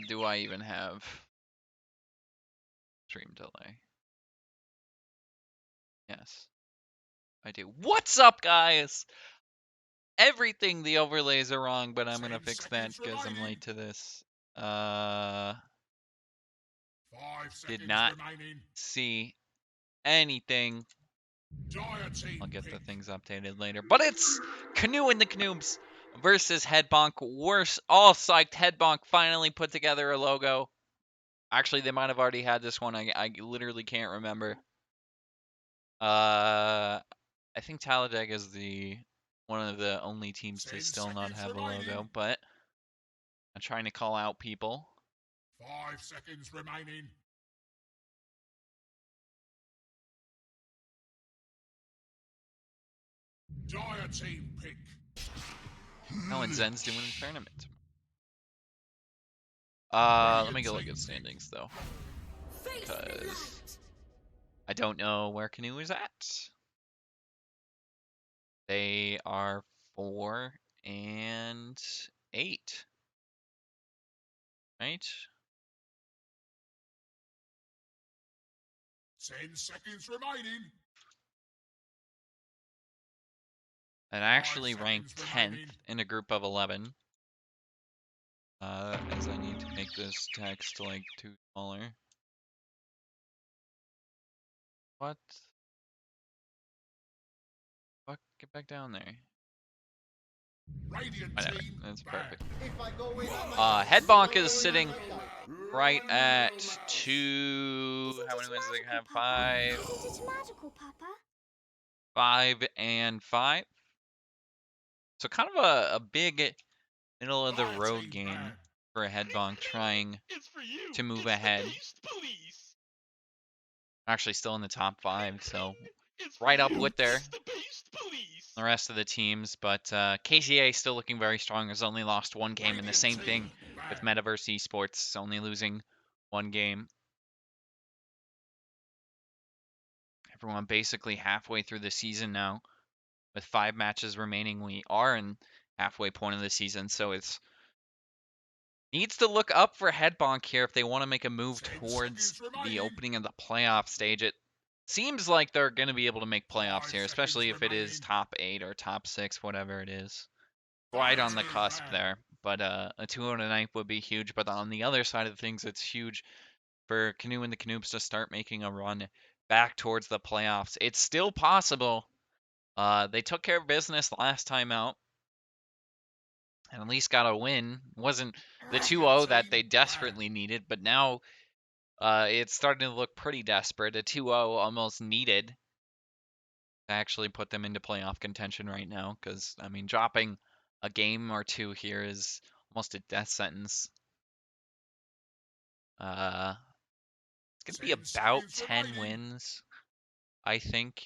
Do I even have stream delay? Yes, I do. What's up, guys? Everything the overlays are wrong, but I'm gonna fix that because I'm late to this. 5 Did seconds not remaining. see anything. Dire team I'll get the pick. things updated later. But it's Canoe and the Canoobs versus Headbonk. We're all psyched. Headbonk finally put together a logo. Actually, they might have already had this one. I literally can't remember. I think Talladega is one of the only teams to 10 still not seconds have a logo, remaining. but I'm trying to call out people. 5 seconds remaining. Dire team pick. Oh, and Zen's doing a tournament. Let me go look at standings though, because I don't know where Canoe is at. They are 4 and 8, right? 10 seconds remaining. And 5 actually ranked seconds 10th remaining. in a group of 11. As I need to make this text like too smaller. What? Fuck, get back down there. Radiant Whatever, team that's back. perfect. Headbonk is sitting right at 2. How many wins do they have? 5. Isn't it magical, Papa? 5 and 5. So kind of a big middle of the Dire road team game back. for Headbonk trying It's for you. to move It's ahead. The Beast Police. Actually still in the top 5, so It's right for up you. with the It's the Beast Police. rest of the teams. But KCA still looking very strong. Has only lost one game, and the same thing with Metaverse Esports, only losing one game. Everyone basically halfway through the season now. With 5 matches remaining, we are in halfway point of the season, so it's needs to look up for Headbonk here if they want to make a move towards the opening of the playoff stage. It seems like they're going to be able to make playoffs here, especially if it is top 8 or top 6, whatever it is. Right on the cusp there, but a 2-0 tonight would be huge. But on the other side of things, it's huge for Canoe and the Canoobs to start making a run back towards the playoffs. It's still possible. They took care of business last time out and at least got a win. Wasn't the 2-0 that they desperately needed, but now it's starting to look pretty desperate. A 2-0 almost needed to actually put them into playoff contention right now, because, I mean, dropping a game or two here is almost a death sentence. It's going to be about 10 wins, I think.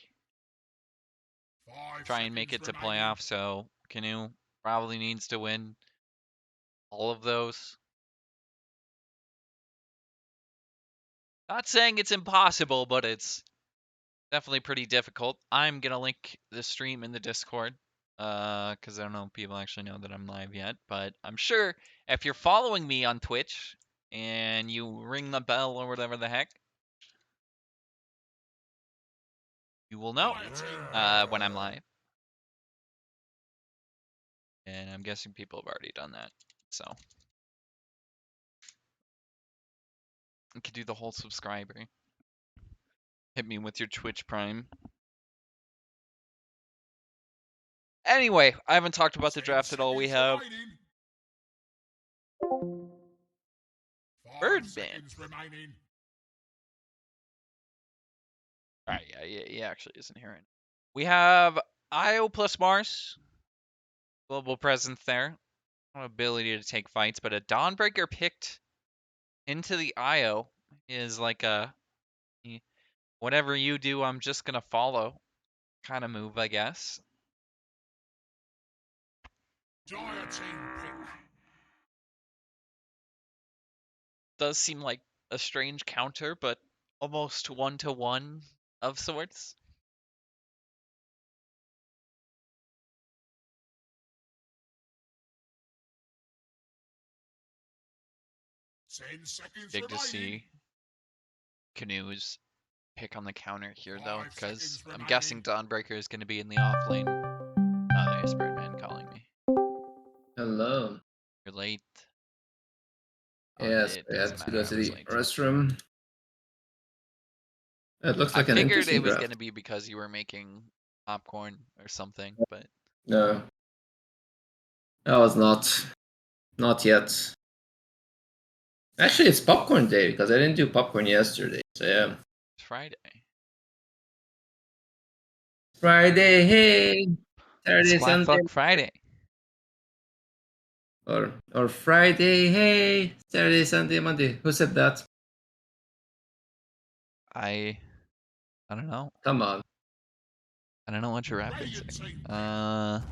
Try and make it to playoffs, so Canoe probably needs to win all of those. Not saying it's impossible, but it's definitely pretty difficult. I'm going to link the stream in the Discord, because I don't know if people actually know that I'm live yet, but I'm sure if you're following me on Twitch and you ring the bell or whatever the heck, you will know when I'm live. And I'm guessing people have already done that, so you could do the whole subscriber. Hit me with your Twitch Prime. Anyway, I haven't talked about the draft at all. We have Birdman. Alright, yeah, he actually isn't here right now. We have Io plus Mars. Global presence there. Ability to take fights, but a Dawnbreaker picked into the Io is like a whatever you do, I'm just gonna follow kind of move, I guess. Does seem like a strange counter, but almost 1-to-1 of sorts. 10 seconds Big to remaining. see Canoe's pick on the counter here, though, 5 because seconds I'm remaining. guessing Dawnbreaker is going to be in the off lane. Oh, there's Birdman calling me. Hello. You're late. Oh, Yes, it I had doesn't to matter. go I to was the late too. restroom. It looks I like an figured it interesting was draft. going to be because you were making popcorn or something, but No, I was not. Not yet. Actually, it's popcorn day because I didn't do popcorn yesterday. So yeah. it's Friday. Friday, hey. It's Saturday, Flat Sunday, Fuck Friday. or Friday, hey. Saturday, Sunday, Monday. Who said that? I don't know. Come on. I don't know what you're Radiant referencing. team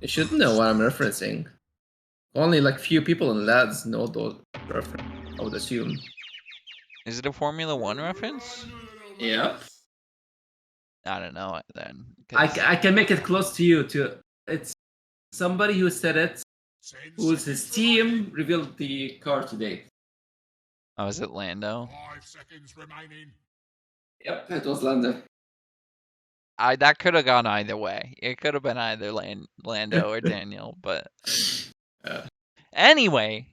You should know what I'm referencing. Only like few people in lads know those references, I would assume. Is it a Formula One reference? Yep. I don't know it then. I, 'Cause I can make it close to you too. It's somebody who said it, 10 who's his seconds team remaining. revealed the car today. oh, is it Lando? 5 seconds remaining. Yep, it was Lando. That could have gone either way. It could have been either Lando or Daniel, but anyway,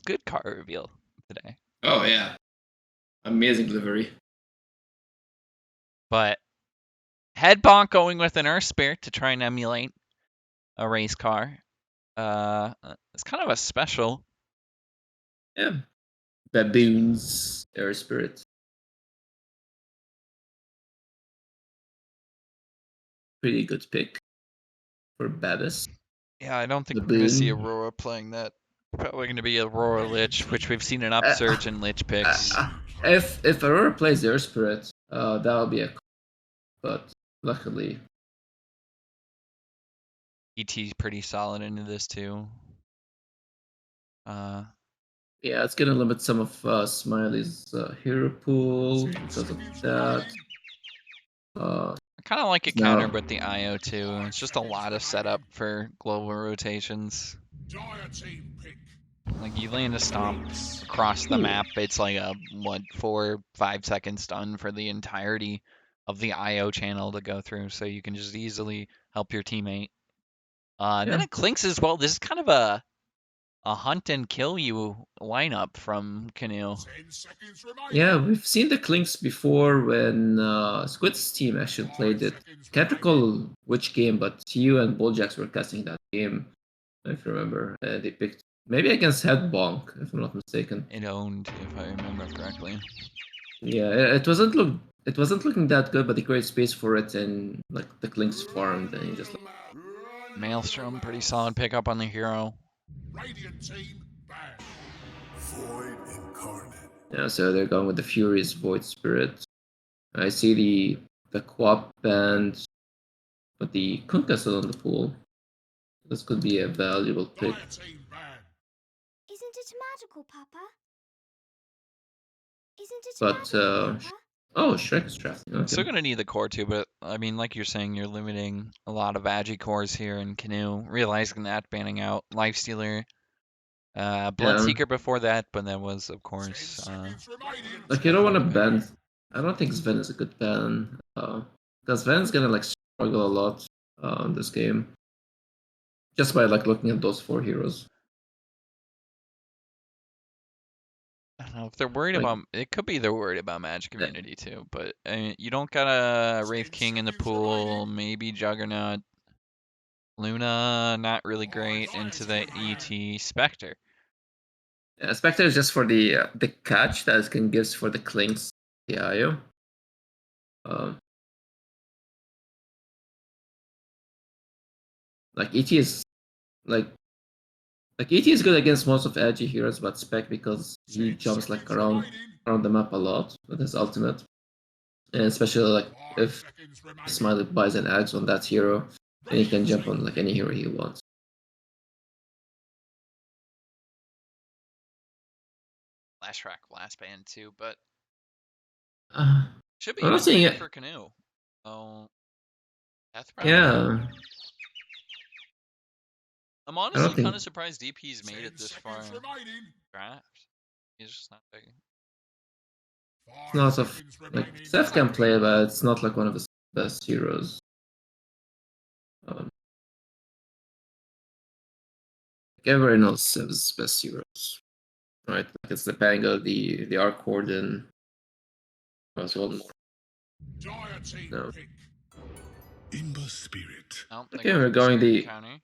good car reveal today. Oh yeah, amazing livery. But head bonk going with an Earth Spirit to try and emulate a race car. It's kind of a special. Yeah, baboons, air spirit. Pretty good pick for Babis. Yeah, I don't think we're gonna see Baboon. Aurora playing that. Probably gonna be Aurora Lich, which we've seen an Uh, upsurge in Lich picks. if Aurora plays air spirit, that'll be a. But luckily, ET's pretty solid into this too. yeah, it's gonna limit some of Smiley's hero pool 10 because of seconds that. remaining. I kind of like it countered Now, with the IO too. It's just a lot of setup for global rotations. Dire team pick. Like you land a stomp across the map, it's like a 4-5 second stun for the entirety of the IO channel to go through, so you can just easily help your teammate. And then yeah, it clinks as well. This is kind of a hunt and kill you lineup from Canoe. 10 seconds remaining. yeah, we've seen the clinks before when Squid's team actually 5 played it. seconds Can't remaining. recall which game, but you and Bulljacks were casting that game, if you remember. They picked maybe against Head Bonk, if I'm not mistaken. It owned, if I remember correctly. Yeah, it wasn't looking that good, but they created space for it, and like the clinks farmed, and you just like, Maelstrom, pretty solid pickup on the hero. Radiant team banned. Void incarnate. yeah. So they're going with the Furious Void Spirit. I see the Quap band, but the Kunkka still in the pool. This could be a valuable pick. Dire team banned. Isn't it magical, Papa? Isn't it But magical, Papa? oh, Shrek is drafting. I'm still Okay. gonna need the core too, but I mean, like you're saying, you're limiting a lot of Agi cores here in Canoe. Realizing that, banning out Lifestealer, Yeah. Bloodseeker before that, but that was, of 10 course, seconds remaining. Like you don't want to Spectre ban. I don't think Sven is a good ban. Because Sven's gonna like struggle a lot in this game. Just by like looking at those four heroes. I don't know if they're worried Like, about. It could be they're worried about Magic uh, Community too, but you don't got a Wraith 10 King in the seconds pool. remaining. Maybe Juggernaut. Luna, not really 5 great into the seconds ET Spectre. yeah, Spectre is just for the catch that it can gives for the clinks, the IO. Like ET is like ET is good against most of Agi heroes, but Spec because he 10 jumps like seconds around remaining. the map a lot with his ultimate. And especially like 5 if seconds remaining. Smiley buys an axe on that hero, then he can Radiant jump team on like any hero he wants. Last track, last band too, but Uh, should be I'm a not good saying pick it. for Canoe. Oh, Death Breath? Yeah, I'm I honestly don't think kind of surprised DP's made 10 it this far seconds in remaining. draft. He's just not big. it's 5 not of seconds like remaining. Seth can play, but it's not like one of his best heroes. Um, like everybody knows Seth's best heroes, right? Like it's the Pango, the Arc Warden, as well more. Dire team No. pick. Imba Spirit. Oh, they Okay, go we're for the going Spirit the counter.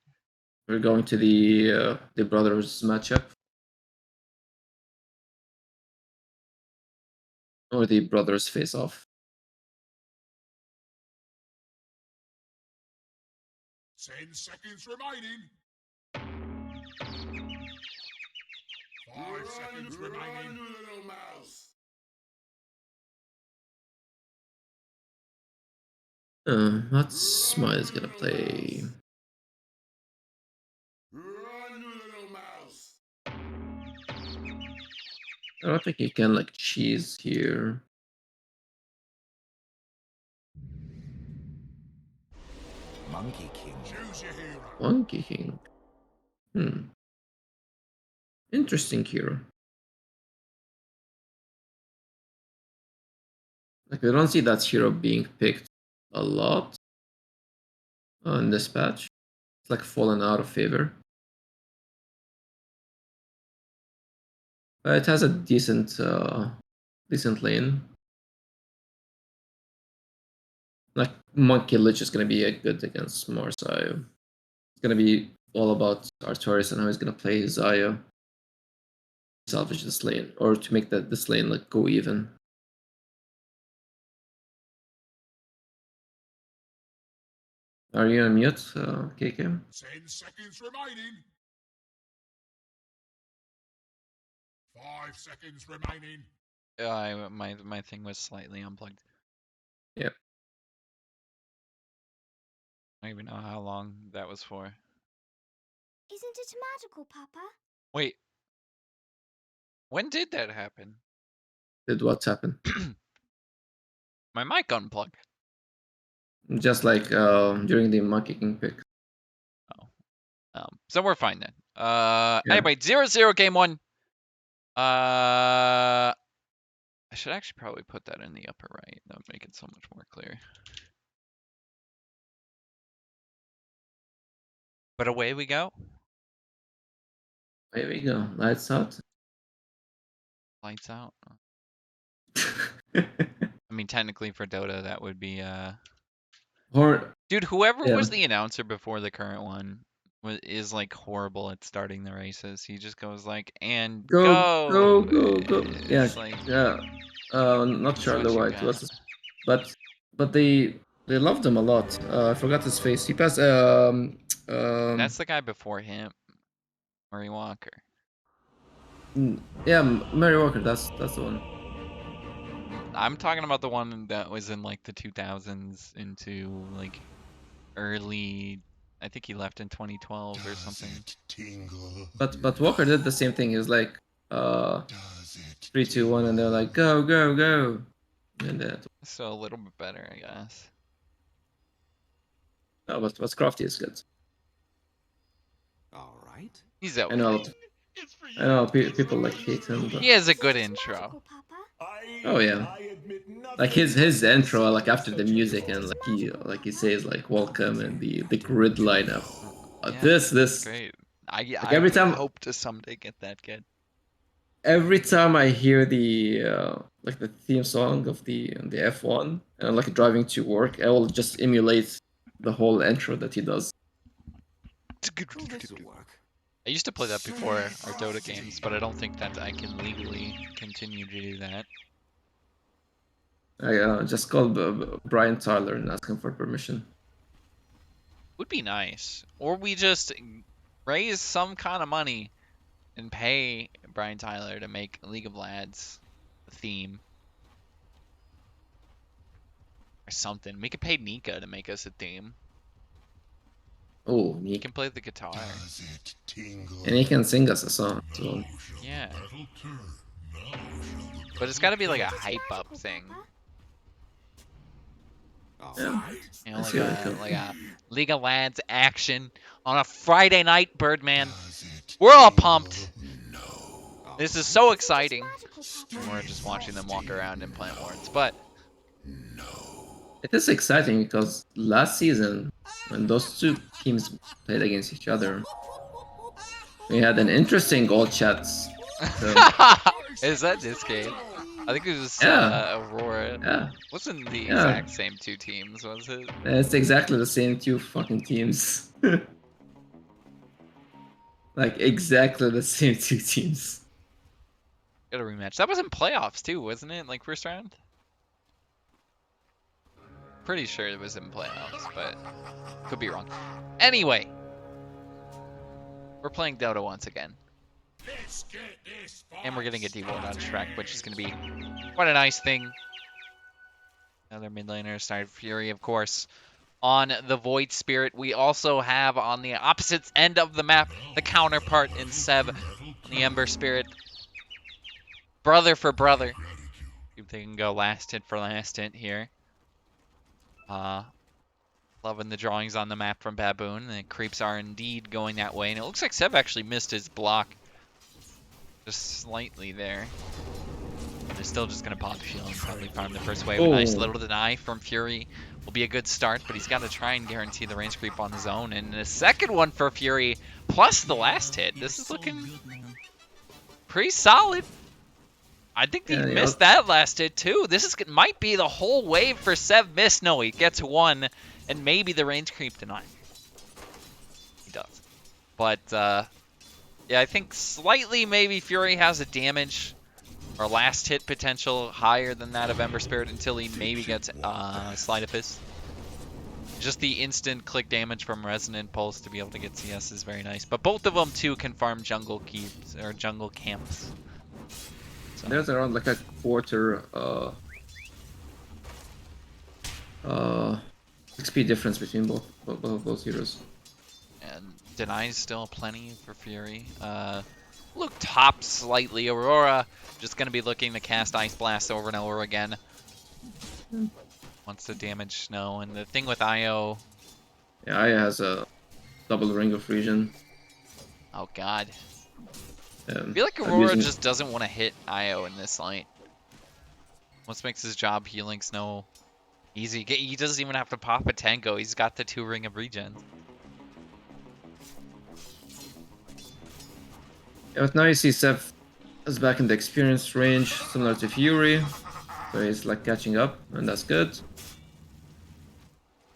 we're going to the brothers matchup. Or the brothers face off. 10 seconds remaining. 5 seconds remaining. little mouse. What Smite is gonna play? Run, little mouse. I don't think you can like cheese here. Monkey King. Choose your hero. Monkey King. Interesting hero. Like we don't see that hero being picked a lot in this patch. It's like fallen out of favor. But it has a decent lane. Like Monkey Lich is gonna be a good against Marsaio. It's gonna be all about Artorias and how he's gonna play Zaya. Salvage this lane, or to make this lane like go even. Are you on mute, KK? 10 seconds remaining. 5 seconds remaining. My thing was slightly unplugged. Yep. I don't even know how long that was for. Isn't it magical, Papa? Wait. When did that happen? Did what's happened? My mic unplugged. Just like during the Monkey King pick. So we're fine then. Yeah. Anyway, 0-0 game one. I should actually probably put that in the upper right. That would make it so much more clear. But away we go. There we go. Lights out. Lights out. I mean, technically for Dota, that would be Or dude, whoever yeah. was the announcer before the current one is like horrible at starting the races. He just goes like, and go. Yeah, It's like, yeah. Not this is sure what you White. got. But they loved him a lot. I forgot his face. He passed That's the guy before him, Murray Walker. yeah, Mary Walker. That's the one. I'm talking about the one that was in like the 2000s into like early. I think he left in 2012 or something. Tingle. But Walker did the same thing. He was like Does it 3, 2, 1, and they're like go. And that. So a little bit better, I guess. No, but Crafty is good. All right. He's I know. okay. It's for I know you. people like hate him, but He has a good Isn't it intro. magical, Papa? oh yeah. Like his intro, like after the music, and like he says like welcome and the grid lineup. Yeah, This great. I every time- hope to someday get that good. every time I hear the like the theme song of the F1 and I'm like driving to work, I will just emulate the whole intro that he does. I used to play that before our Dota games, but I don't think that I can legally continue to do that. I just called Brian Tyler and asked him for permission. Would be nice. Or we just raise some kind of money and pay Brian Tyler to make League of Lads a theme. Or something. We could pay Nika to make us a theme. Oh, He can play the guitar. Does it tingle? and he can sing us a song. So Yeah. Battle turn. Now shall the But it's gotta be like a Isn't it hype up magical, thing. Papa? Yeah. You know, I like see where it goes. a League of Lads action on a Friday night, Birdman. We're all pumped. This is so exciting. Magical, Papa. And we're just watching them walk around and plant wards. But It is exciting because last season, when those two teams played against each other, we had an interesting gold chats. So is that this game? I think it was yeah, Aurora. yeah, Wasn't the yeah. exact same two teams, was it? It's exactly the same two fucking teams. Like exactly the same two teams. Got a rematch. That was in playoffs too, wasn't it? Like first round? Pretty sure it was in playoffs, but could be wrong. Anyway, we're playing Dota once again. Let's get this And we're getting a fight D-ward on started. Shrek, which is going to be quite a nice thing. Another mid laner, Starred Fury, of course, on the Void Spirit. We also have on the opposite end of the map the counterpart in Seb on the Ember Spirit. Brother for brother. See if they can go last hit for last hit here. Loving the drawings on the map from Baboon. The creeps are indeed going that way. And it looks like Seb actually missed his block just slightly there. But they're still just going to pop shield and probably farm the first wave. A nice Oh. little deny from Fury will be a good start, but he's got to try and guarantee the range creep on his own. And the second one for Fury, plus the last hit. This is looking pretty solid. I think he Yeah, yeah. missed that last hit too. This is might be the whole wave for Sev miss. No, he gets one, and maybe the range creep deny. He does. But, yeah, I think slightly maybe Fury has a damage or last hit potential higher than that of Ember Spirit until he maybe gets Sleight of Fist. Just the instant click damage from Resonant Pulse to be able to get CS is very nice. But both of them, too, can farm jungle keeps or jungle camps. So. There's around like a quarter XP difference between both heroes. And denies still plenty for Fury. Luke top slightly. Aurora just going to be looking to cast Ice Blast over and over again. Wants to damage Snow. And the thing with Io... Yeah, Aya has a double ring of region. Oh, God. I I feel like Aurora just doesn't want to hit Io in this lane. What makes his job healing Snow easy. He doesn't even have to pop a Tango. He's got the 2 ring of regen. Yeah, but now you see Seth is back in the experience range, similar to Fury. So he's like catching up, and that's good.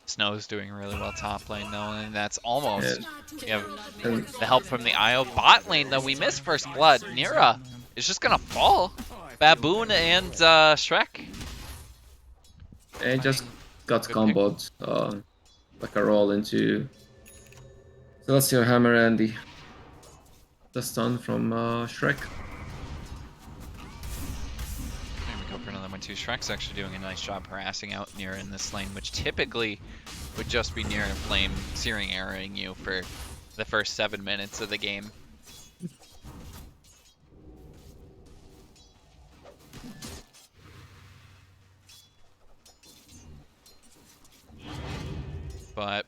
Snow's doing really well top lane though, and that's almost... You have And the help from the IO bot lane though. We missed first blood. Nira is just gonna fall. Baboon and Shrek. he just got Good comboed, like a roll into Celestial Hammer and the stun from Shrek. There we go for another one too. Shrek's actually doing a nice job harassing out Nira in this lane, which typically would just be Nira and Flame searing arrowing you for the first 7 minutes of the game. But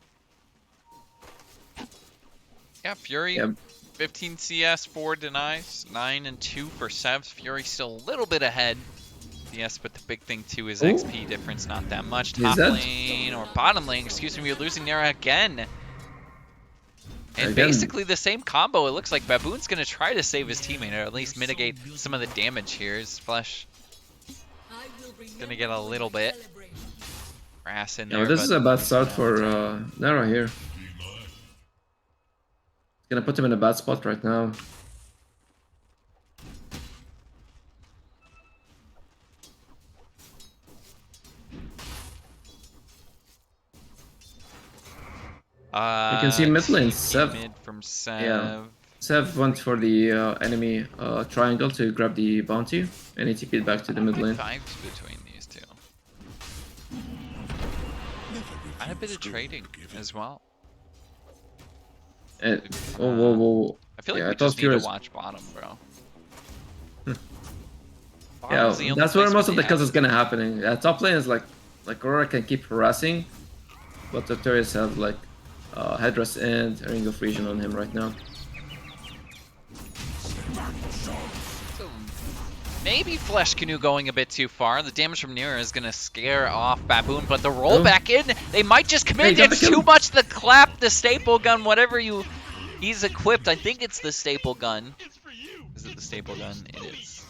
yeah, Fury, Yep. 15 CS, 4 denies, 9 and 2 for Sevs. Fury still a little bit ahead. Yes, but the big thing too is Ooh. XP difference, not that much. Is Top that- lane or bottom lane, excuse me, we're losing Nira again. And Again. basically the same combo. It looks like Baboon's gonna try to save his teammate or at least mitigate some of the damage here. His flesh gonna get a little bit grass in Yeah, there. but this but is a bad start for Nara here. It's gonna put him in a bad spot right now. You can see mid lane, TP Sev. mid from Sev. Yeah. Sev went for the enemy triangle to grab the bounty, and he TP'd back to the mid lane. Vibes between these two. And a bit of trading as well. And, oh, whoa, whoa. I feel like Yeah, we I thought just need to Furious- watch bottom, bro. Yeah, Bottom's the only that's where place most we of the have. kills is gonna happen. Yeah, top lane is like like Aurora can keep harassing, but the Artorias have like Headrest and a Ring of Region on him right now. So maybe Flesh Canoe going a bit too far. The damage from Nira is going to scare off Baboon, but the roll back in, they might just commit. Hey, It's too much. The clap, the staple gun, whatever he's equipped. I think it's the staple gun. It's for you. Is it the staple gun? It is.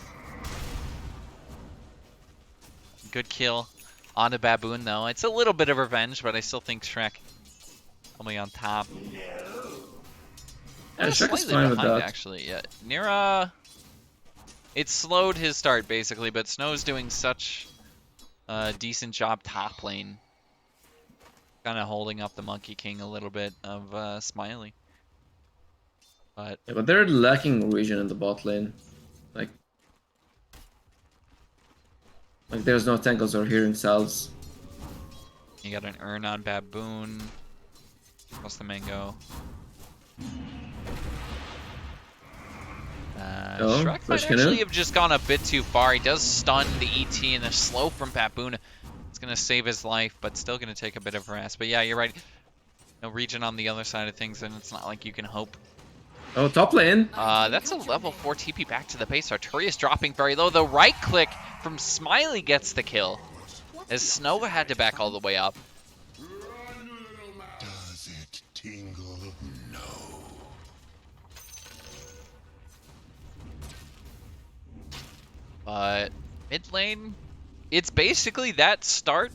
Good kill on the Baboon, though. It's a little bit of revenge, but I still think Shrek coming on top. Yeah, Shrek is Slightly fine with behind, that. actually. Yeah, Nira. It slowed his start basically, but Snow's doing such a decent job top lane, kind of holding up the Monkey King a little bit of Smiley. But Yeah, but they're lacking region in the bot lane. Like there's no tangles or hearing salves. you got an urn on Baboon, plus the mango. Oh, Shrek might Flesh actually Canoe? have just gone a bit too far. He does stun the ET and the slow from Baboon. It's going to save his life, but still going to take a bit of rest. But yeah, you're right. No region on the other side of things, and it's not like you can hope. Oh, top lane. That's a level 4 TP back to the base. Artorias dropping very low. The right click from Smiley gets the kill, as Snow had to back all the way up. Does it tingle? No. But mid lane, it's basically that start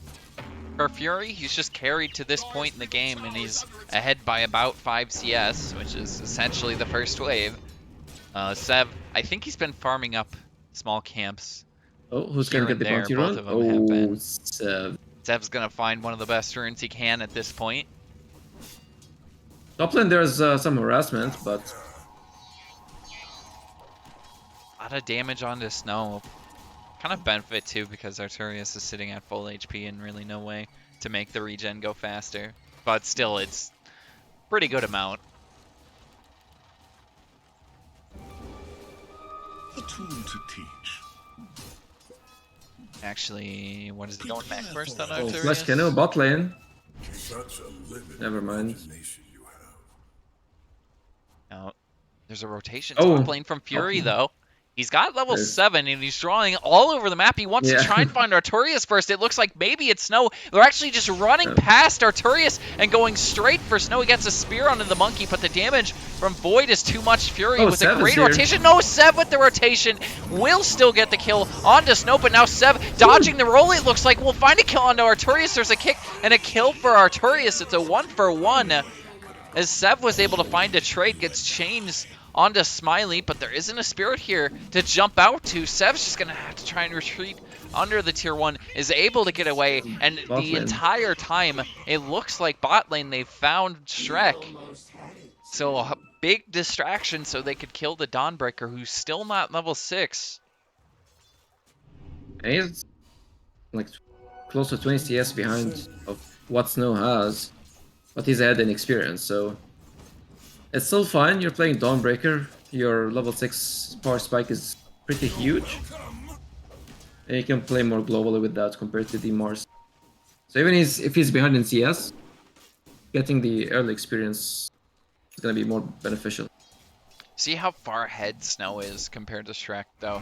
for Fury. He's just carried to this point in the game, and he's ahead by about 5 CS, which is essentially the first wave. Sev, I think he's been farming up small camps. Oh, who's Here gonna get and the there, bounty both run? of them have been. Sev. Sev's gonna find one of the best runes he can at this point. Top lane there's some harassment, but A lot of damage onto Snow. Kind of benefit too, because Artorias is sitting at full HP and really no way to make the regen go faster. But still, it's pretty good amount. A tool to teach. Actually, what is he going back first on oh, Artorias? Flesh Canoe bot lane. Such a limited Never mind. imagination you have. No, there's a rotation Oh. top lane from Fury though. He's got level There's- 7 and he's drawing all over the map. He wants to Yeah. try and find Artorias first. It looks like maybe it's Snow. They're actually just running Yeah. past Artorias and going straight for Snow. He gets a spear onto the monkey, but the damage from Void is too much. Fury Oh, with a Sev is great here. rotation. No, Sev with the rotation will still get the kill onto Snow, but now Sev dodging the roll, it looks like. We'll find a kill onto Artorias. There's a kick and a kill for Artorias. It's a 1-for-1. As Sev was able to find a trade, gets chains onto Smiley, but there isn't a spirit here to jump out to. Sev's just going to have to try and retreat under the tier 1, is able to get away, and Bot the lane. entire time, it looks like bot lane, they found Shrek. So a big distraction so they could kill the Dawnbreaker, who's still not level 6. And he's like close to 20 CS behind of what Snow has, but he's ahead in experience, so it's still fine. You're playing Dawnbreaker. Your level 6 power spike is pretty huge, and you can play more globally with that compared to the Mars. So even if he's behind in CS, getting the early experience is gonna be more beneficial. See how far ahead Snow is compared to Shrek, though?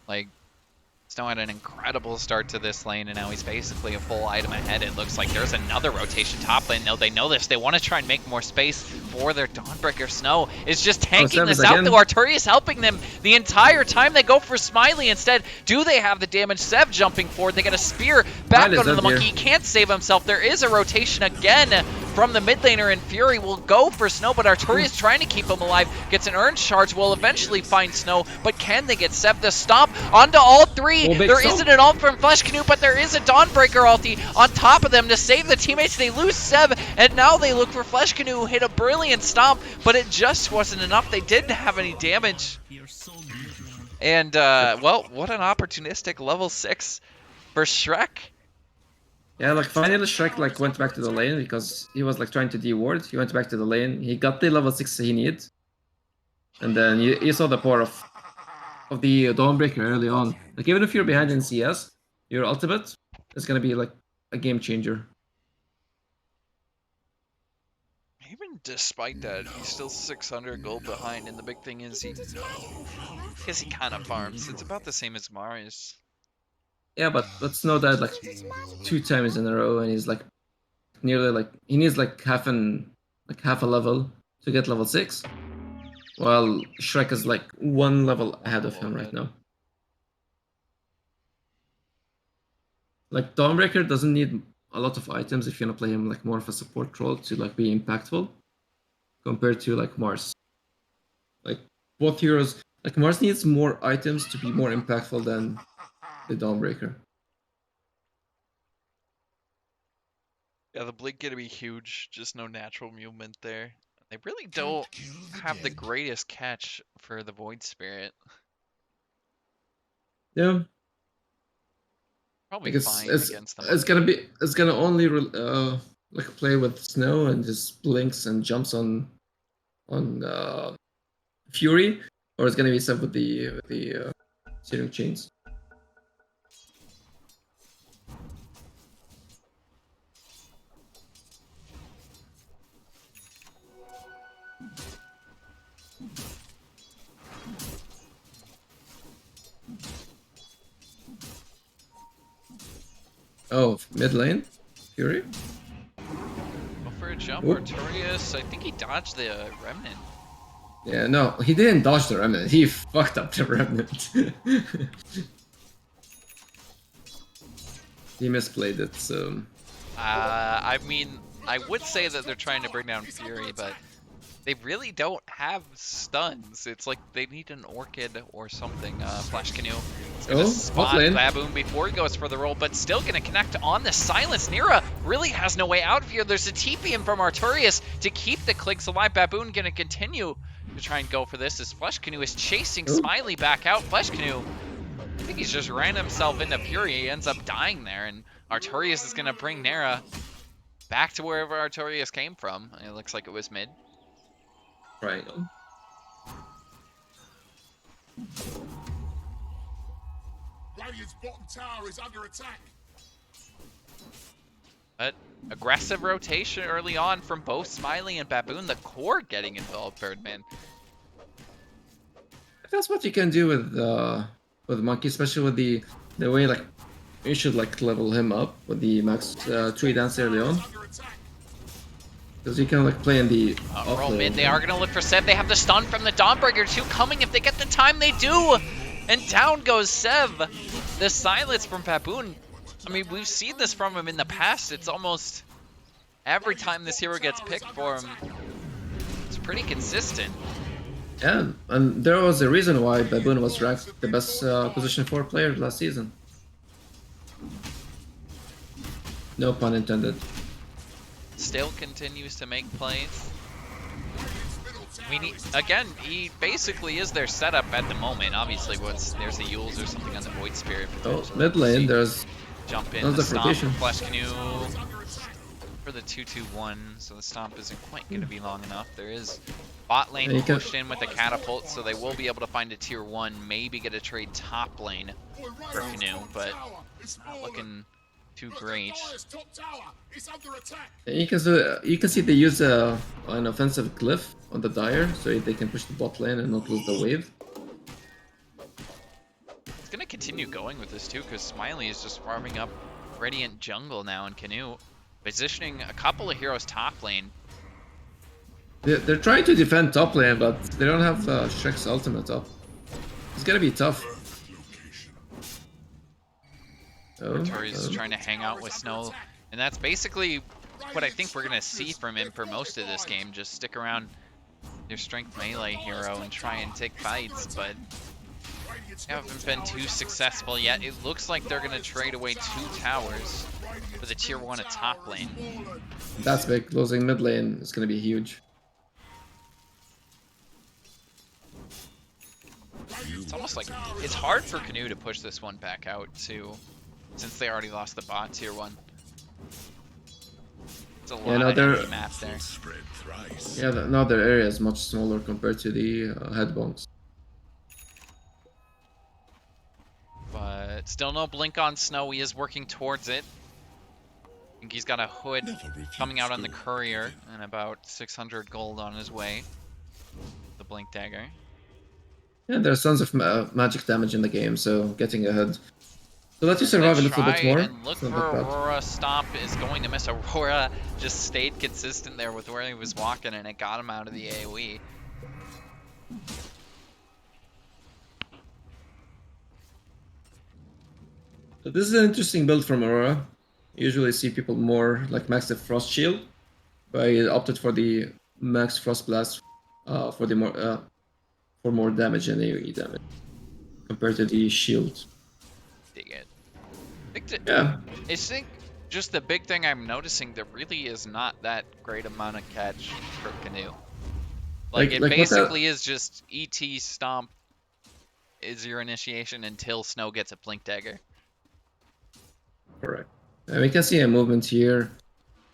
Like, Snow had an incredible start to this lane, and now he's basically a full item ahead. It looks like there's another rotation top lane. No, they know this. They want to try and make more space for their Dawnbreaker. Snow is just tanking Sev this is out, again. though. Artorias helping them the entire time. They go for Smiley instead. Do they have the damage? Sev jumping forward. They get a spear back Smiley's onto the up monkey. here. He can't save himself. There is a rotation again from the mid laner, and Fury will go for Snow, but Artorias trying to keep him alive. Gets an urn charge. Will eventually find Snow, but can they get Sev to stomp onto all three? Oh, big There stomp. isn't an ult from Flesh Canoe, but there is a Dawnbreaker ulti on top of them to save the teammates. They lose Sev, and now they look for Flesh Canoe, who hit a brilliant stomp, but it just wasn't enough. They didn't have any damage. And, well, what an opportunistic level 6 for Shrek. Yeah, like finally Shrek like went back to the lane because he was like trying to de-ward. He went back to the lane. He got the level 6 he needed, and then you saw the power of the Dawnbreaker early on. Like even if you're behind in CS, your ultimate It's gonna be like a game changer. Even despite that, he's still 600 gold behind, and the big thing is Isn't it magical, Papa? because he kind of farms. It's about the same as Marius. Yeah, but Snow died like Isn't it magical, 2 times in a row, and he's like nearly like he needs like half a level to get level 6, while Shrek is like 1 level ahead of Level him right ahead. now. Like Dawnbreaker doesn't need a lot of items if you wanna play him like more of a support role to like be impactful, compared to like Mars. Like both heroes, like Mars needs more items to be more impactful than the Dawnbreaker. Yeah, the blink gonna be huge. Just no natural movement there. They really Can't don't kill the have the dead. greatest catch for the Void Spirit. Yeah, Probably like fine against the it's monkey. gonna only like play with Snow and just blinks and jumps on Fury, or it's gonna be set with the Searing Chains. Oh, mid lane, Fury. Go for a jump, Oop. Artorias. I think he dodged the Remnant. Yeah, no, he didn't dodge the remnant. He fucked up the remnant. He misplayed it. So I mean, I would say that they're trying to bring down Fury, but they really don't have stuns. It's like they need an Orchid or something. Flash Canoe. It's gonna oh, bot spot lane. Baboon before he goes for the roll, but still gonna connect on the silence. Nira really has no way out of here. There's a TP in from Artorias to keep the clicks alive. Baboon gonna continue to try and go for this as Flesh Canoe is chasing Oh. Smiley back out. Flesh Canoe, I think he's just ran himself into Fury. He ends up dying there, and Artorias is gonna bring Nera back to wherever Artorias came from. It looks like it was mid. Triangle. Radiant's bottom tower is under attack. But aggressive rotation early on from both Smiley and Baboon. The core getting involved, Birdman. That's what you can do with Monkey, especially with the way like you should like level him up with the max tree dance early on, because you can like play in the off Roll lane. mid. They are going to look for Sev. They have the stun from the Dawnbreaker 2 coming. If they get the time, they do. And down goes Sev. The silence from Baboon. I mean, we've seen this from him in the past. It's almost every time this hero gets picked for him. It's pretty consistent. Yeah, and there was a reason why Baboon was ranked the best position 4 player last season. No pun intended. Still continues to make plays. I mean, again, he basically is their setup at the moment. Obviously, once there's a Yules or something on the Void Spirit. Oh, mid lane, there's Jump in, another the stomp rotation. from Flesh Canoe for the 2-2-1, so the stomp isn't quite going to be long enough. There is bot lane Yeah, you can- pushed in with the catapult, so they will be able to find a tier 1, maybe get a trade top lane for Canoe, but not looking too great. Top tower is under attack. You can see they use an offensive glyph on the Dire, so they can push the bot lane and not lose the wave. It's going to continue going with this too, because Smiley is just farming up Radiant jungle now in Canoe, positioning a couple of heroes top lane. They're trying to defend top lane, but they don't have Shrek's ultimate up. It's gonna be tough. Oh, Artorias is trying to hang out with Snow, and that's basically what I think we're going to see from him for most of this game. Just stick around your strength melee hero and try and take fights, but haven't been too successful yet. It looks like they're going to trade away 2 towers for the tier 1 at top lane. That's big. Losing mid lane is gonna be huge. It's almost like it's hard for Canoe to push this one back out too, since they already lost the bot tier 1. It's a lot no, of they're- empty map there. Spread thrice. Yeah, now their area is much smaller compared to the head bonks. But But still no blink on Snow. He is working towards it. I think he's got a hood Never refuse coming out on the good courier within. and about 600 gold on his way. The blink dagger. Yeah, there's tons of magic damage in the game, so getting ahead. So let you We're gonna survive a little try bit more. and look It's not for that bad. Aurora. Stomp is going to miss. Aurora just stayed consistent there with where he was walking, and it got him out of the AoE. So this is an interesting build from Aurora. Usually see people more like max the Frost Shield, but I opted for the max Frost Blast for the more damage and AoE damage compared to the shield. Dig it. Yeah, I think just the big thing I'm noticing, there really is not that great amount of catch for Canoe. Like it what that. basically is just ET Stomp is your initiation until Snow gets a blink dagger. Correct. And we can see a movement here.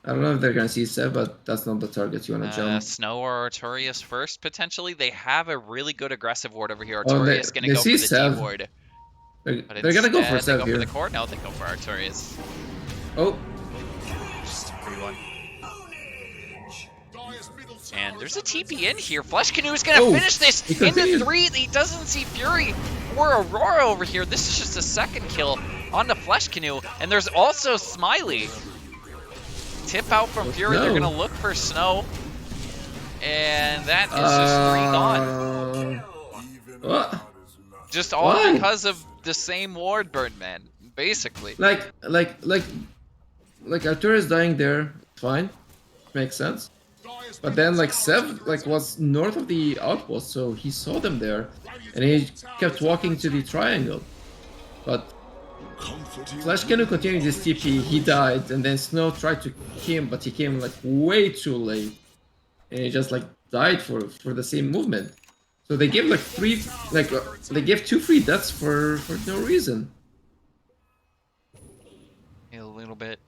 I don't know if they're gonna see Seb, but that's not the target you wanna jump. Snow or Artorias first, potentially. They have a really good aggressive ward over here. Oh, Artorias gonna they go see for the D Sev. ward. They're, But they're gonna go for instead, they Sev go here. for the core? No, they go for Artorias. Oh, 3-1. Dire's middle tower And is there's a under TP attack. in here. Flesh Canoe is gonna Oh, finish this he into continued. 3. He doesn't see Fury or Aurora over here. This is just a second kill on the Flesh Canoe. And there's also Smiley. Tip out from Fury. They're no. gonna look for Snow. And that is just 3 gone. Even What? God is not. Just all Why? because of the same ward, Birdman. Basically. like Arturius dying there, fine, makes sense. Dire's But middle then like tower is Sev under like attack. was north of the outpost, so he saw them there, Radiant's and he bottom tower kept is under walking to the attack. triangle. But Comforting Flash Canoe continued his TP, he died, and then Snow tried to kill him, but he came like way too late. And he just like died for the same movement. So they give like they give 2 free deaths for no reason. A little bit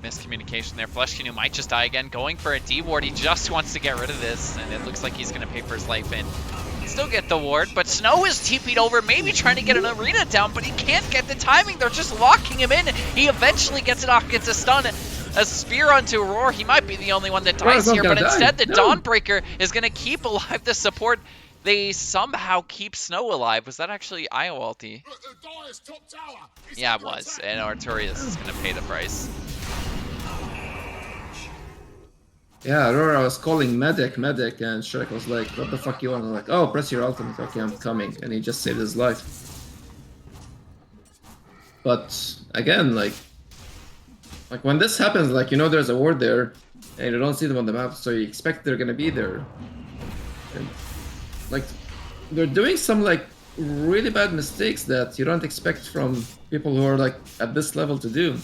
miscommunication there. Flesh Canoe might just die again. Going for a D ward. He just wants to get rid of this, and it looks like he's going to pay for his life in. Still get the ward, but Snow is TP'd over, maybe trying to get an arena down, but he can't get the timing. They're just locking him in. He eventually gets it off, gets a stun. A spear onto Aurora. He might be the only one that dies Aurora's not here, but gonna die. instead the No. Dawnbreaker is going to keep alive the support. They somehow keep Snow alive. Was that actually Io ulti? Dire's top tower is Yeah, it under was. attack. And Artorias is going to pay the price. Yeah, Aurora was calling medic, and Shrek was like, what the fuck you want? I'm like, oh, press your ultimate, okay, I'm coming. And he just saved his life. But again, like when this happens, like, you know there's a ward there, and you don't see them on the map, so you expect they're gonna be there. And, like, they're doing some, like, really bad mistakes that you don't expect from people who are, like, at this level to do.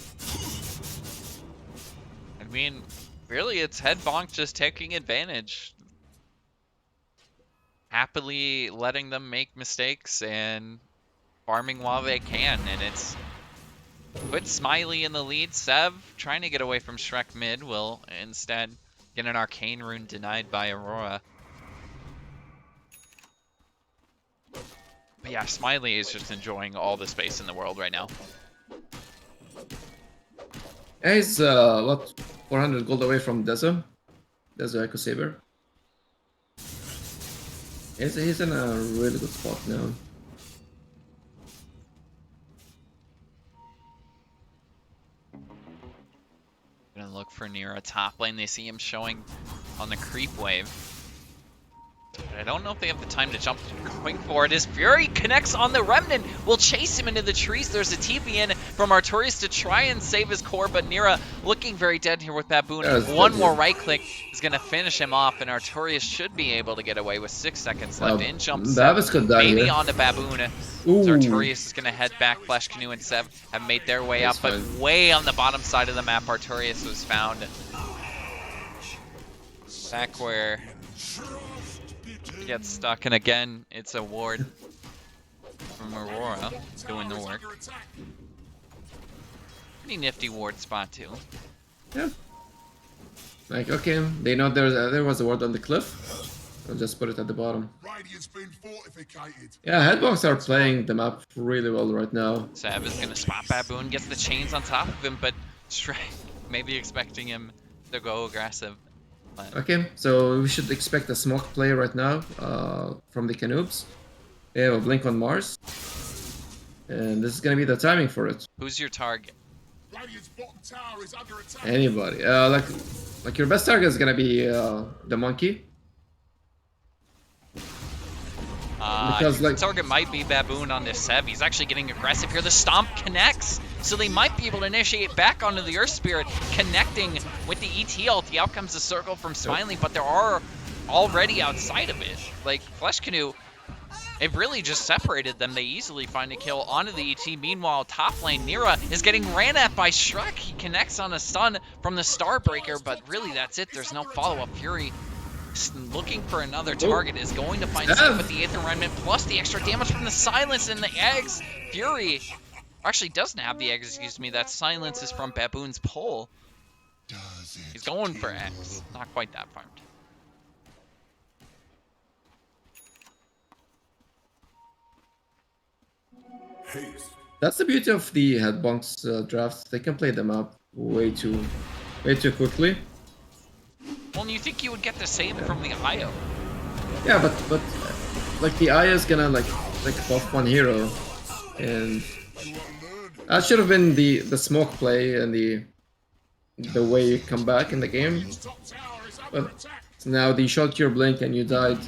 I mean, really, it's Head Bonk just taking advantage. Happily letting them make mistakes and farming while they can. And it's put Smiley in the lead. Sev, trying to get away from Shrek mid, will instead get an Arcane Rune denied by Aurora. But yeah, Smiley is just enjoying all the space in the world right now. Yeah, he's, what, 400 gold away from Dezo Echo Saber. He's in a really good spot now. Gonna look for Nira top lane. They see him showing on the creep wave. But I don't know if they have the time to jump going for it. As Fury connects on the Remnant, will chase him into the trees. There's a TP in from Artorias to try and save his core, but Nira looking very dead here with Baboon. Yeah, One more right click is going to finish him off, and Artorias should be able to get away with 6 seconds left. In jumps Babas could die maybe here. onto Baboon. Ooh. So Artorias is going to head back. Flesh Canoe and Sev have made their way That's up, but fine. way on the bottom side of the map, Artorias was found. Back where he gets stuck, and again, it's a ward from Aurora doing the work. Under attack. Pretty nifty ward spot too. Yeah. Like, okay, they know there was a ward on the cliff. I'll just put it at the bottom. Radiant's been fortificated. Yeah, headbonks are playing the map really well right now. Sav is gonna spot Baboon, gets the chains on top of him, but Shrek maybe expecting him to go aggressive. But Okay, so we should expect a smoke play right now from the Canoobs. They have a blink on Mars. And this is gonna be the timing for it. who's your target? Radiant's bottom tower is under attack. Anybody. Like your best target is gonna be the monkey. Because, Your like- target might be Baboon on this Sev. He's actually getting aggressive here. The stomp connects, so they might be able to initiate back onto the Earth Spirit, connecting with the ET ulti. Out comes the circle from Smiley, but there are already outside of it. Like, Flesh Canoe, it really just separated them. They easily find a kill onto the ET. Meanwhile, top lane, Nira is getting ran at by Shrek. He connects on a stun from the Starbreaker, but really that's it. There's no follow-up. Fury looking for another target is going to find Sev with the Aether Remnant, plus the extra damage from the silence and the eggs. Fury actually doesn't have the eggs, excuse me. That silence is from Baboon's pull. He's going for eggs. Not quite that farmed. Haste. That's the beauty of the headbonks drafts. They can play them up way too quickly. Well, and you think you would get the same from the IO. Yeah, but like the Aya is gonna like buff one hero, and that should have been the smoke play and the way you come back in the game. Top tower is under But attack. now they shot your blink and you died.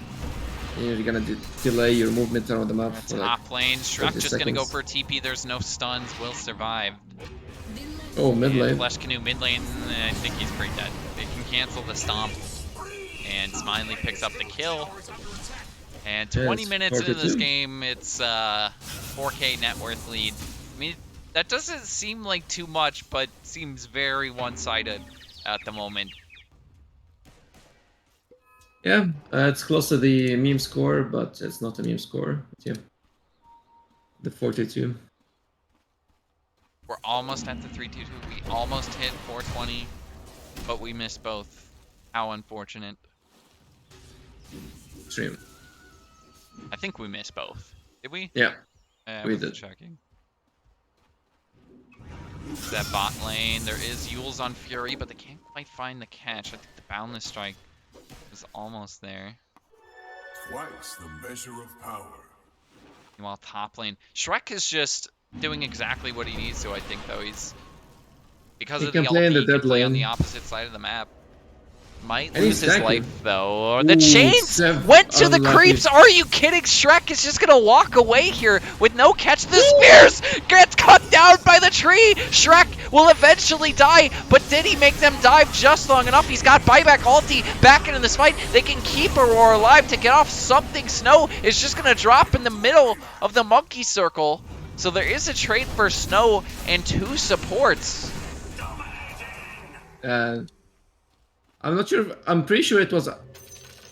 And you're gonna delay your movement around the map for like, Top lane, Shrek 30 just gonna go seconds. for a TP. There's no stuns, will survive. Oh, mid And lane. Flesh Canoe mid lane, I think he's pretty dead. They can cancel the stomp. And Smiley picks up the kill. And 20 it's minutes into this 4-2. game, it's 4K net worth lead. I mean, that doesn't seem like too much, but seems very one-sided at the moment. Yeah, it's close to the meme score, but it's not a meme score. But yeah, the 42. We're almost at the 3-2-2. We almost hit 420, but we missed both. How unfortunate. Stream. I think we missed both. Did we? Yeah, I we wasn't did. checking. It's that bot lane. There is Yules on Fury, but they can't quite find the catch. I think the Boundless Strike was almost there. Twice the measure of power. Meanwhile, top lane. Shrek is just doing exactly what he needs to, I think, though. He's... Because He of the can play in ulti, the he can dead play on lane. the opposite side of the map. Might And lose he's his tanky. life, though. The Ooh, chains Sev went to the unlucky. creeps. Are you kidding? Shrek is just going to walk away here with no catch. The spears gets cut down by the tree. Shrek will eventually die, but did he make them dive just long enough? He's got buyback ulti back into this fight. They can keep Aurora alive to get off something. Snow is just going to drop in the middle of the monkey circle. So there is a trade for Snow and 2 supports. I'm not sure. I'm pretty sure it was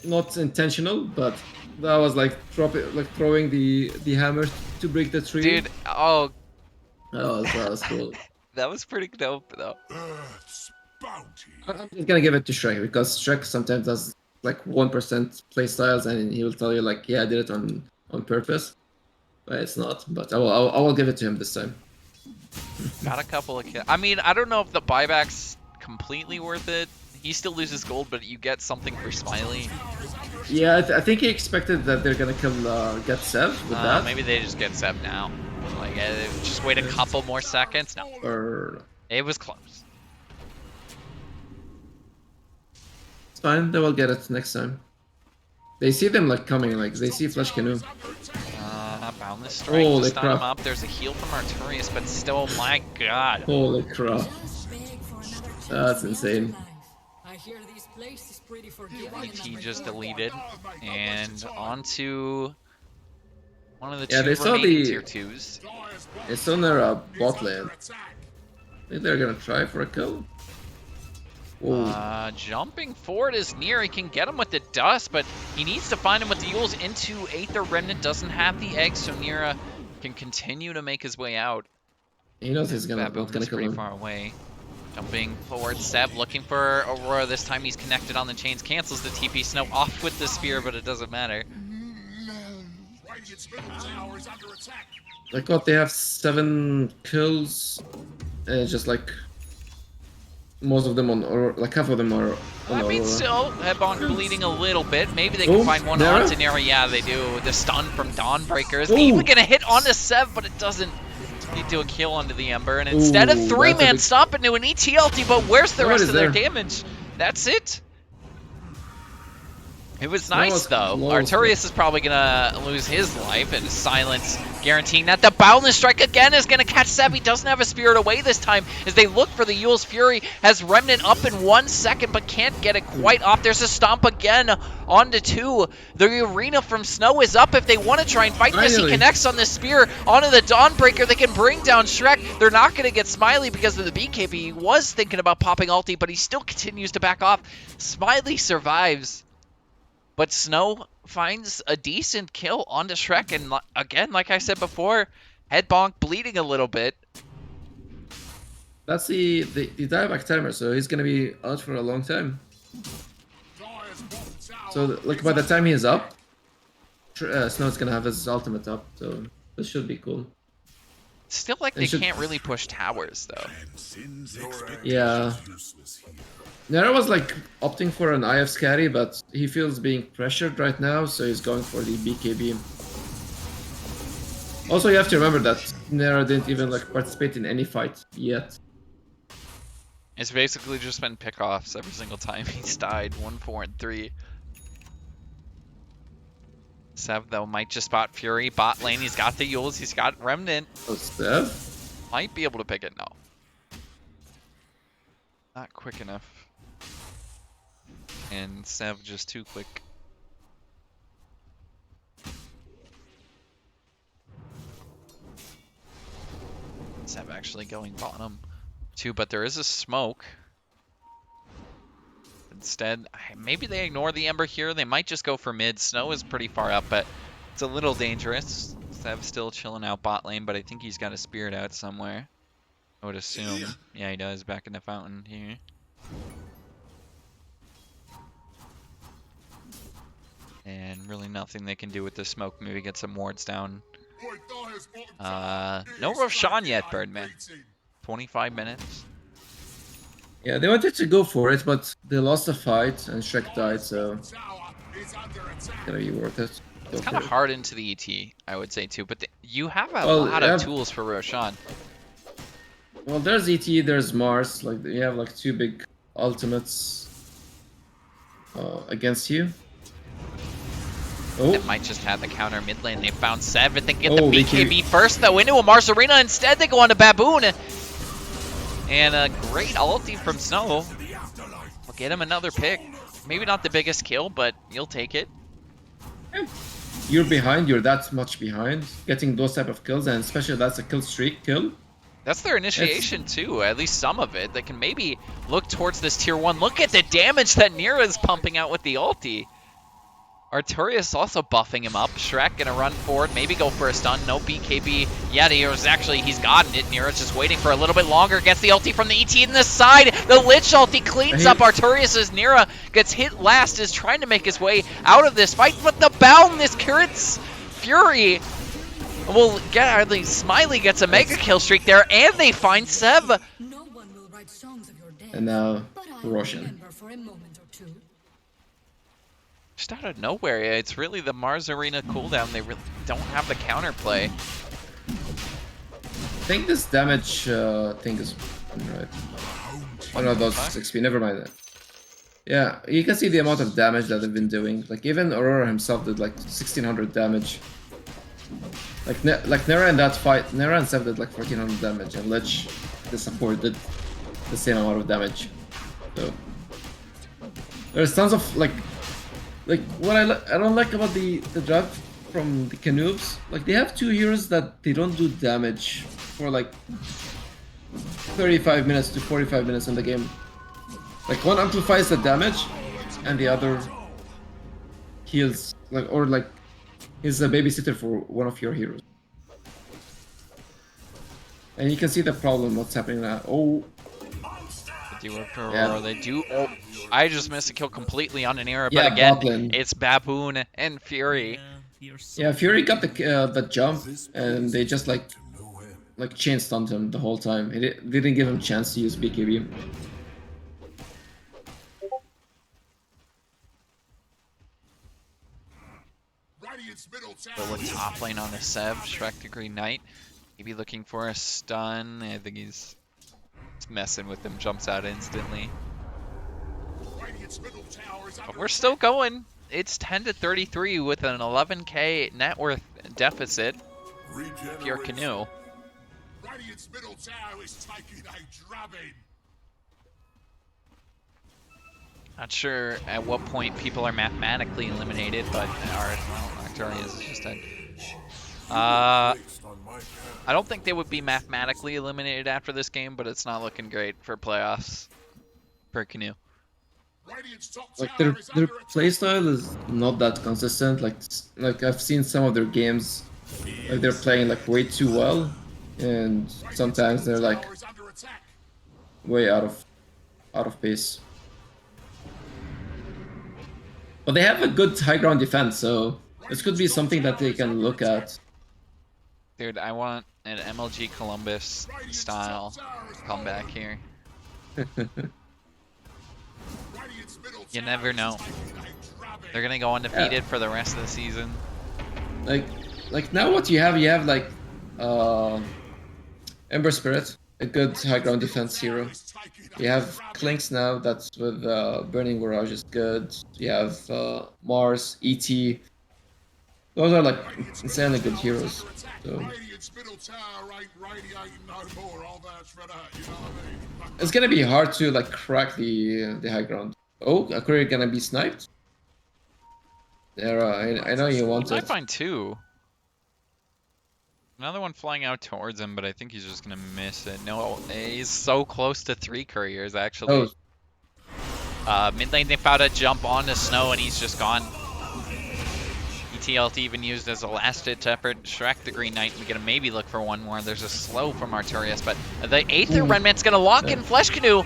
not intentional, but that was like throwing the hammer to break the tree. Dude, oh, That was cool. that was pretty dope, though. Earth's bounty. I'm just gonna give it to Shrek because Shrek sometimes does like 1% play styles, and he will tell you like, yeah, I did it on purpose, but it's not. But I will give it to him this time. Got a couple of kills. I mean, I don't know if the buyback's completely worth it. He still loses gold, but you get something for Smiley. Yeah, I think he expected that they're gonna kill get Sev with that. Maybe they just get Seb now. Like, just wait a couple more seconds. No, Or it was close. it's fine. They will get it next time. They see them like coming, like they see Flesh Canoe. Boundless Strike Holy to stun him crap. up. There's a heal from Arturius, but still, my god. Holy crap! That's insane. I hear this place is pretty forgiving. He just deleted. And onto one of the Yeah, two they saw remaining the- tier 2s. It's on their bot lane. Under attack. I think they're gonna try for a kill. Whoa. Jumping forward is near. He can get him with the dust, but he needs to find him with the Yules into Aether Remnant. Doesn't have the egg, so Nira can continue to make his way out. He knows he's not Baboon gonna is kill pretty him. far away. Jumping forward, Seb looking for Aurora. This time he's connected on the chains, cancels the TP. Snow off with the spear, but it doesn't matter. Radiant's middle tower is under attack. Like what? They have 7 kills, and it's just like most of them on, or like half of them are on I mean, Aurora. still, Bonk bleeding a little bit. Maybe they can find one Nera? onto Nera. Yeah, they do. The stun from Dawnbreakers. Ooh. Even gonna hit onto Sev, but it doesn't lead to a kill onto the Ember. And instead of Ooh, 3-man that's a stop into an ETLT, but where's the What rest is of their there? damage? That's it. It was That nice was though. close, Arturius is probably gonna lose his life, and Silence guaranteeing that the Boundless Strike again is gonna catch Seb. He doesn't have a Spirit away this time as they look for the Yule's Fury. Has Remnant up in 1 second, but can't get it quite off. There's a stomp again onto 2. The arena from Snow is up if they want to try and fight this. He Finally. connects on the spear onto the Dawnbreaker. They can bring down Shrek. They're not gonna get Smiley because of the BKB. He was thinking about popping ulti, but he still continues to back off. Smiley survives. But Snow finds a decent kill onto Shrek, and again, like I said before, head bonk bleeding a little bit. That's the dieback timer, so he's gonna be out for a long time. Dire's bottom tower So like by the time he is up, Snow's gonna have his ultimate up, so this should be cool. Still like They they should- can't really push towers, though. And sin's expectation Yeah. is useless here. Nera was like opting for an IF Scatty, but he feels being pressured right now, so he's going for the BKB. Also, you have to remember that Nera didn't even like participate in any fight yet. It's basically just been pickoffs every single time he's died. 1, 4, and 3. Sev, though, might just spot Fury. Bot lane, he's got the Yules, he's got Remnant. Oh, Steph? Might be able to pick it, no. Not quick enough. And Sev just too quick. Sev actually going bottom too, but there is a smoke. Instead, maybe they ignore the Ember here. They might just go for mid. Snow is pretty far up, but it's a little dangerous. Sev still chilling out bot lane, but I think he's got a spirit out somewhere. I would assume. Yeah, he does, back in the fountain here. And really nothing they can do with the smoke. Maybe get some wards down. Boy, Dire's bottom tower No is Roshan yet, back Birdman. beating. 25 minutes. Yeah, they wanted to go for it, but they lost the fight and Shrek died, so it's Tower is under attack. gonna be worth it. Go It's for kind of it. hard into the ET, I would say too. But you have a Well, lot yeah. of tools for Roshan. Well, there's ET, there's Mars. Like you have like 2 big ultimates against you. Oh, That might just have the counter mid lane. They found Sev, but they get Oh, the they can- BKB first though into a Mars Arena. Instead, they go on to Baboon. And a great ulti from Snow. Will get him another pick. Maybe not the biggest kill, but you'll take it. you're behind. You're that much behind. Getting those type of kills, and especially that's a kill streak kill. That's their initiation too, at least some of it. They can maybe look towards this tier 1. Look at the damage that Nira is pumping out with the ulti. Arturius also buffing him up. Shrek gonna run forward, maybe go for a stun. No BKB yet. He's gotten it. Nira's just waiting for a little bit longer. Gets the ulti from the ET in the side. The Lich ulti cleans up Arturius as Nira gets hit last, is trying to make his way out of this fight. But the Boundless Current's Fury will get, at least Smiley gets a mega kill streak there, and they find Sev. No one will write songs of your death. And now But I will Roshan. remember for a moment or two. Just out of nowhere, it's really the Mars Arena cooldown. They really don't have the counterplay. I think this damage thing is right. Oh no, those 6p. Never mind that. Yeah, you can see the amount of damage that they've been doing. Like even Aurora himself did like 1600 damage. Like Nera in that fight, Nera and Sev did like 1400 damage, and Lich, the support, did the same amount of damage. So there's tons of like what I don't like about the draft from the Canoobs. Like they have 2 heroes that they don't do damage for like 35 minutes to 45 minutes in the game. Like one amplifies the damage, and the other heals, like, or like is a babysitter for one of your heroes. And you can see the problem what's happening now. Oh, Do a pro, Yeah. they do. Oh, I just missed a kill completely on an error, but Yeah, again, Botlin. it's Baboon and Fury. Yeah, Fury got the jump, This and they just like to no end. chain stunned him the whole time. Didn't give him chance to use BKB. Radiant's middle But tower with is top lane on the Sev, taken. Shrek Degree Knight, maybe looking for a stun. I think he's messing with him, jumps out instantly. Radiant's middle tower is But under we're still attack. going. It's 10 to 33 with an 11k net worth deficit if you're Canoe. Radiant's middle tower is taking a drubbing. Not sure at what point people are mathematically eliminated, but Arcturian is just dead. Placed on my path. I don't think they would be mathematically eliminated after this game, but it's not looking great for playoffs for Canoe. Radiant's top Like tower their is under attack. playstyle is not that consistent. Like I've seen some of their games, like they're playing like way too well, and Radiant's sometimes they're middle like tower is under attack. way out of pace. But they have a good high ground defense, so this could be something that they can look at. Dude, I want an MLG Columbus style comeback here. Radiant's middle You tower never is know. taking a drubbing. They're gonna go undefeated for the rest of the season. Like now what you have like Ember Spirit, a good high ground defense hero. You have Clinks now, that's with Burning Barrage is good. You have Mars, ET. Those are like insanely good heroes. So Radiant's middle tower ain't radiating no more. I'll vouch for that. You know what I mean? it's gonna be hard to like crack the high ground. Oh, Akuri gonna be sniped? There, I know you He want might it. find two. Another one flying out towards him, but I think he's just gonna miss it. No, he's so close to 3 couriers actually. Oh, Mid lane they found a jump onto Snow and he's just gone. ETLT even used as a last ditch effort. Shrek the Green Knight, we gonna maybe look for one more. There's a slow from Arturius, but the Aether Remnant's gonna lock in Flesh Canoe,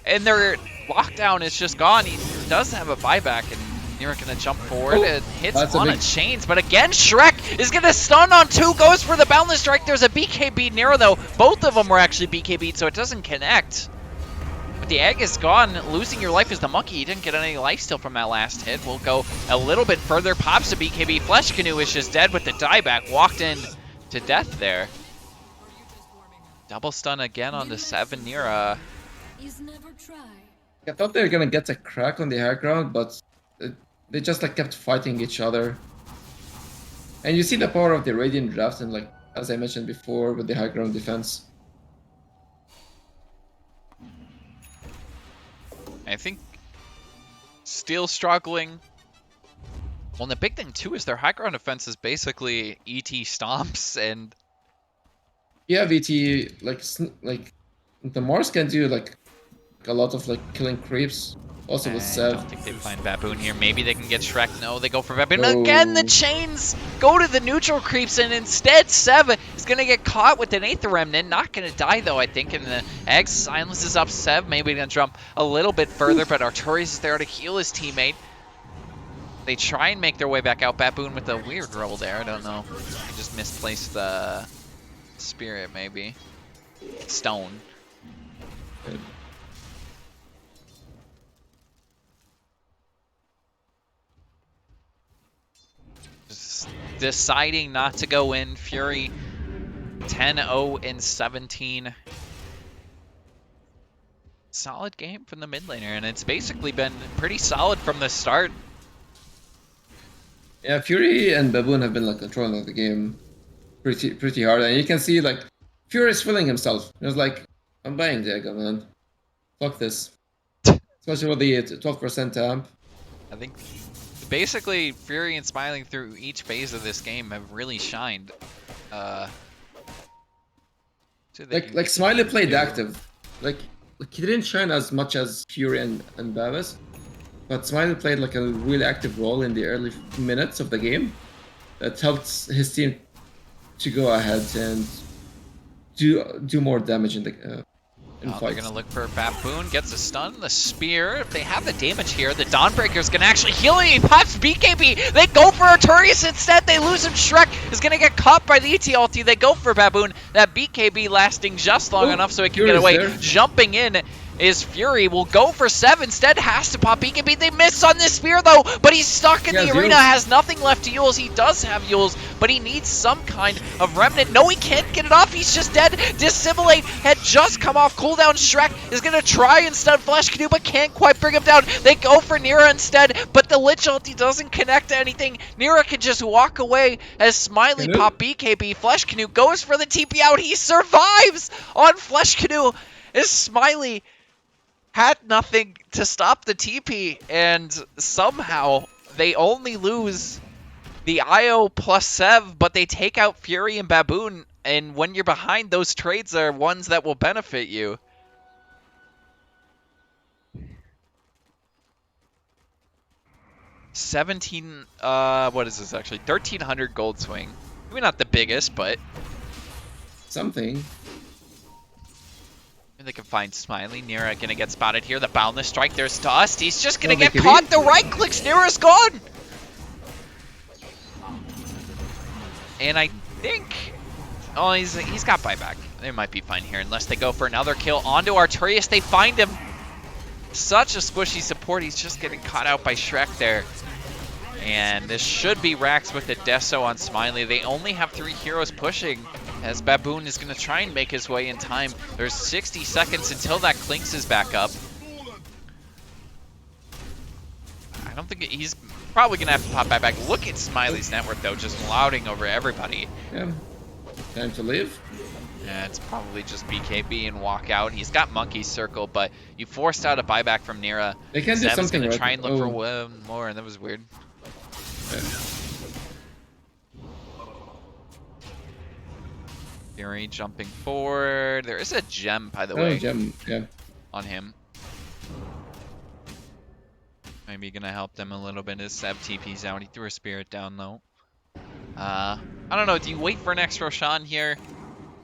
and their lockdown is just gone. He does have a buyback, and you're gonna jump forward. It hits that's a on a big- chains, but again, Shrek is gonna stun on 2, goes for the Boundless Strike. There's a BKB Nero though. Both of them were actually BKB'd, so it doesn't connect. But the egg is gone. Losing your life is the monkey. You didn't get any life steal from that last hit. We'll go a little bit further. Pops a BKB. Flesh Canoe is just dead with the dieback. Walked in to death there. Double stun again on the 7 Nira. Is never try. I thought they were gonna get a crack on the high ground, but they just like kept fighting each other. And you see the power of the Radiant Draft, and like as I mentioned before, with the high ground defense. I think still struggling. Well, and the big thing too is their high ground defense is basically ET stomps, and You have ET like the Mars can do like a lot of like killing creeps. Also with I Sev. don't think they find Baboon here. Maybe they can get Shrek. No, they go for Baboon. No. Again, the chains go to the neutral creeps, and instead Sev is going to get caught with an Aether Remnant. Not going to die, though, I think. And the Egg silences up Sev. Maybe going to jump a little bit further, but Arturius is there to heal his teammate. They try and make their way back out. Baboon with a weird roll there. I don't know. He just misplaced the spirit, maybe. Stone. Just deciding not to go in. Fury 10-0 and 17. Solid game from the mid laner, and it's basically been pretty solid from the start. Yeah, Fury and Baboon have been like controlling the game pretty hard, and you can see like Fury is feeling himself. He was like, I'm buying Diego, man. Fuck this. Especially with the 12% amp. I think basically Fury and Smiling through each phase of this game have really shined. So they can Like Smiley played do- active. Like he didn't shine as much as Fury and Babas, but Smiley played like a really active role in the early minutes of the game that helped his team to go ahead and do more damage in in Oh, they're fights. going to look for Baboon, gets a stun, the spear. If they have the damage here, the Dawnbreaker's going to actually heal him. He pops BKB. They go for Arturius instead. They lose him. Shrek is going to get caught by the ET ulti. They go for Baboon. That BKB lasting just long enough so he can get Fury's away. there. Jumping in is Fury. Will go for 7. Instead has to pop BKB. They miss on this spear though, but he's stuck in He the has arena. Yules. Has nothing left to Yules. He does have Yules, but he needs some kind of remnant. No, he can't get it off. He's just dead. Dissimulate had just come off cooldown. Shrek is going to try instead Flash Canoe, but can't quite bring him down. They go for Nira instead, but the Lich ulti doesn't connect to anything. Nira can just walk away as Smiley Canoe. pop BKB. Flash Canoe goes for the TP out. He survives on Flash Canoe as Smiley had nothing to stop the TP, and somehow they only lose the IO plus Sev, but they take out Fury and Baboon, and when you're behind, those trades are ones that will benefit you. What is this actually? 1,300 gold swing. Maybe not the biggest, but Something. they can find Smiley. Nira gonna get spotted here. The Boundless Strike, there's Dust. He's just gonna No, get BKB. caught. The right clicks, Nira's gone! And I think, oh, he's got buyback. They might be fine here unless they go for another kill onto Arturius. They find him. Such a squishy support. He's just getting caught out by Shrek there. And this should be Rax with the Deso on Smiley. They only have 3 heroes pushing as Baboon is going to try and make his way in time. There's 60 seconds until that Clinks is back up. I don't think he's probably going to have to pop back. Look at Smiley's network, though, just lauding over everybody. Yeah. Time to leave. Yeah, it's probably just BKB and walk out. He's got Monkey's Circle, but you forced out a buyback from Nira. They can do Zev's something gonna right. try and look Oh. for one more, and that was weird. Yeah. Fury jumping forward. There is a gem, by the Oh, way, gem. Yeah. on him. Maybe gonna help them a little bit as Sev TP's out. He threw a spirit down, though. I don't know. Do you wait for an extra Roshan here?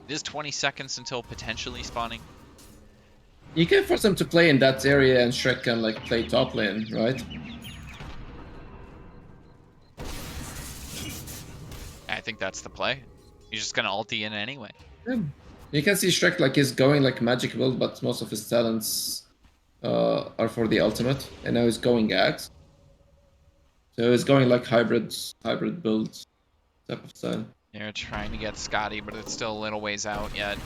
It is 20 seconds until potentially spawning. You can force them to play in that area and Shrek can like play top lane, right? I think that's the play. He's just gonna ulti in anyway. Yeah. You can see Shrek like is going like magic build, but most of his talents are for the ultimate, and now he's going Axe. So he's going like hybrid build type of style. They're trying to get Scotty, but it's still a little ways out yet.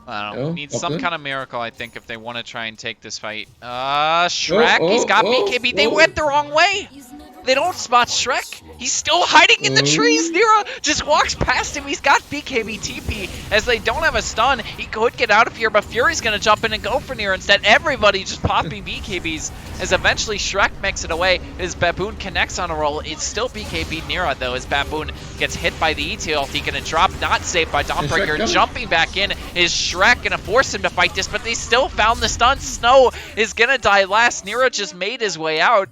I don't know. Oh, Need up some there. kind of miracle, I think, if they want to try and take this fight. Shrek, he's got oh, BKB. They oh. went the wrong way. He's never They don't spot Shrek. He's still hiding in the Oh. trees. Nira just walks past him. He's got BKB TP. As they don't have a stun, he could get out of here, but Fury's going to jump in and go for Nira instead. Everybody just popping BKBs as eventually Shrek makes it away. As Baboon connects on a roll. It's still BKB Nira, though, as Baboon gets hit by the ET ulti. Going to drop, not saved by Dawnbreaker. coming. Jumping back in is Shrek. Going to force him to fight this, but they still found the stun. Snow is going to die last. Nira just made his way out.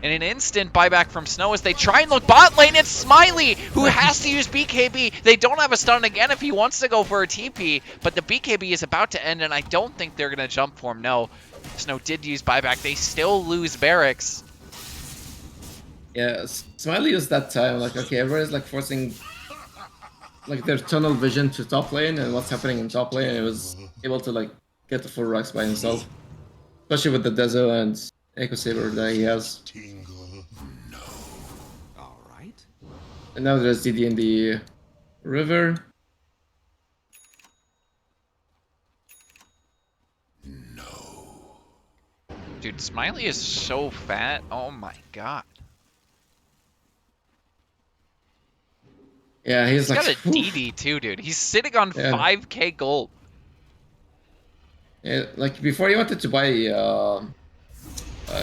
In an instant buyback from Snow as they try and look bot lane. It's Smiley who has to use BKB. They don't have a stun again if he wants to go for a TP, but the BKB is about to end, and I don't think they're going to jump for him. No, Snow did use buyback. They still lose barracks. Yeah, Smiley used that time, like, okay, everybody's like forcing like their tunnel vision to top lane and what's happening in top lane, and he was able to like get the full racks by himself. Especially with the Dezo and Echo Saber that he has. Tingle. No. Alright. And now there's DD in the river. No. Dude, Smiley is so fat. Oh my god. Yeah, he's He's like got a oof. DD too, dude. He's sitting on Yeah. 5k gold. Yeah, like before he wanted to buy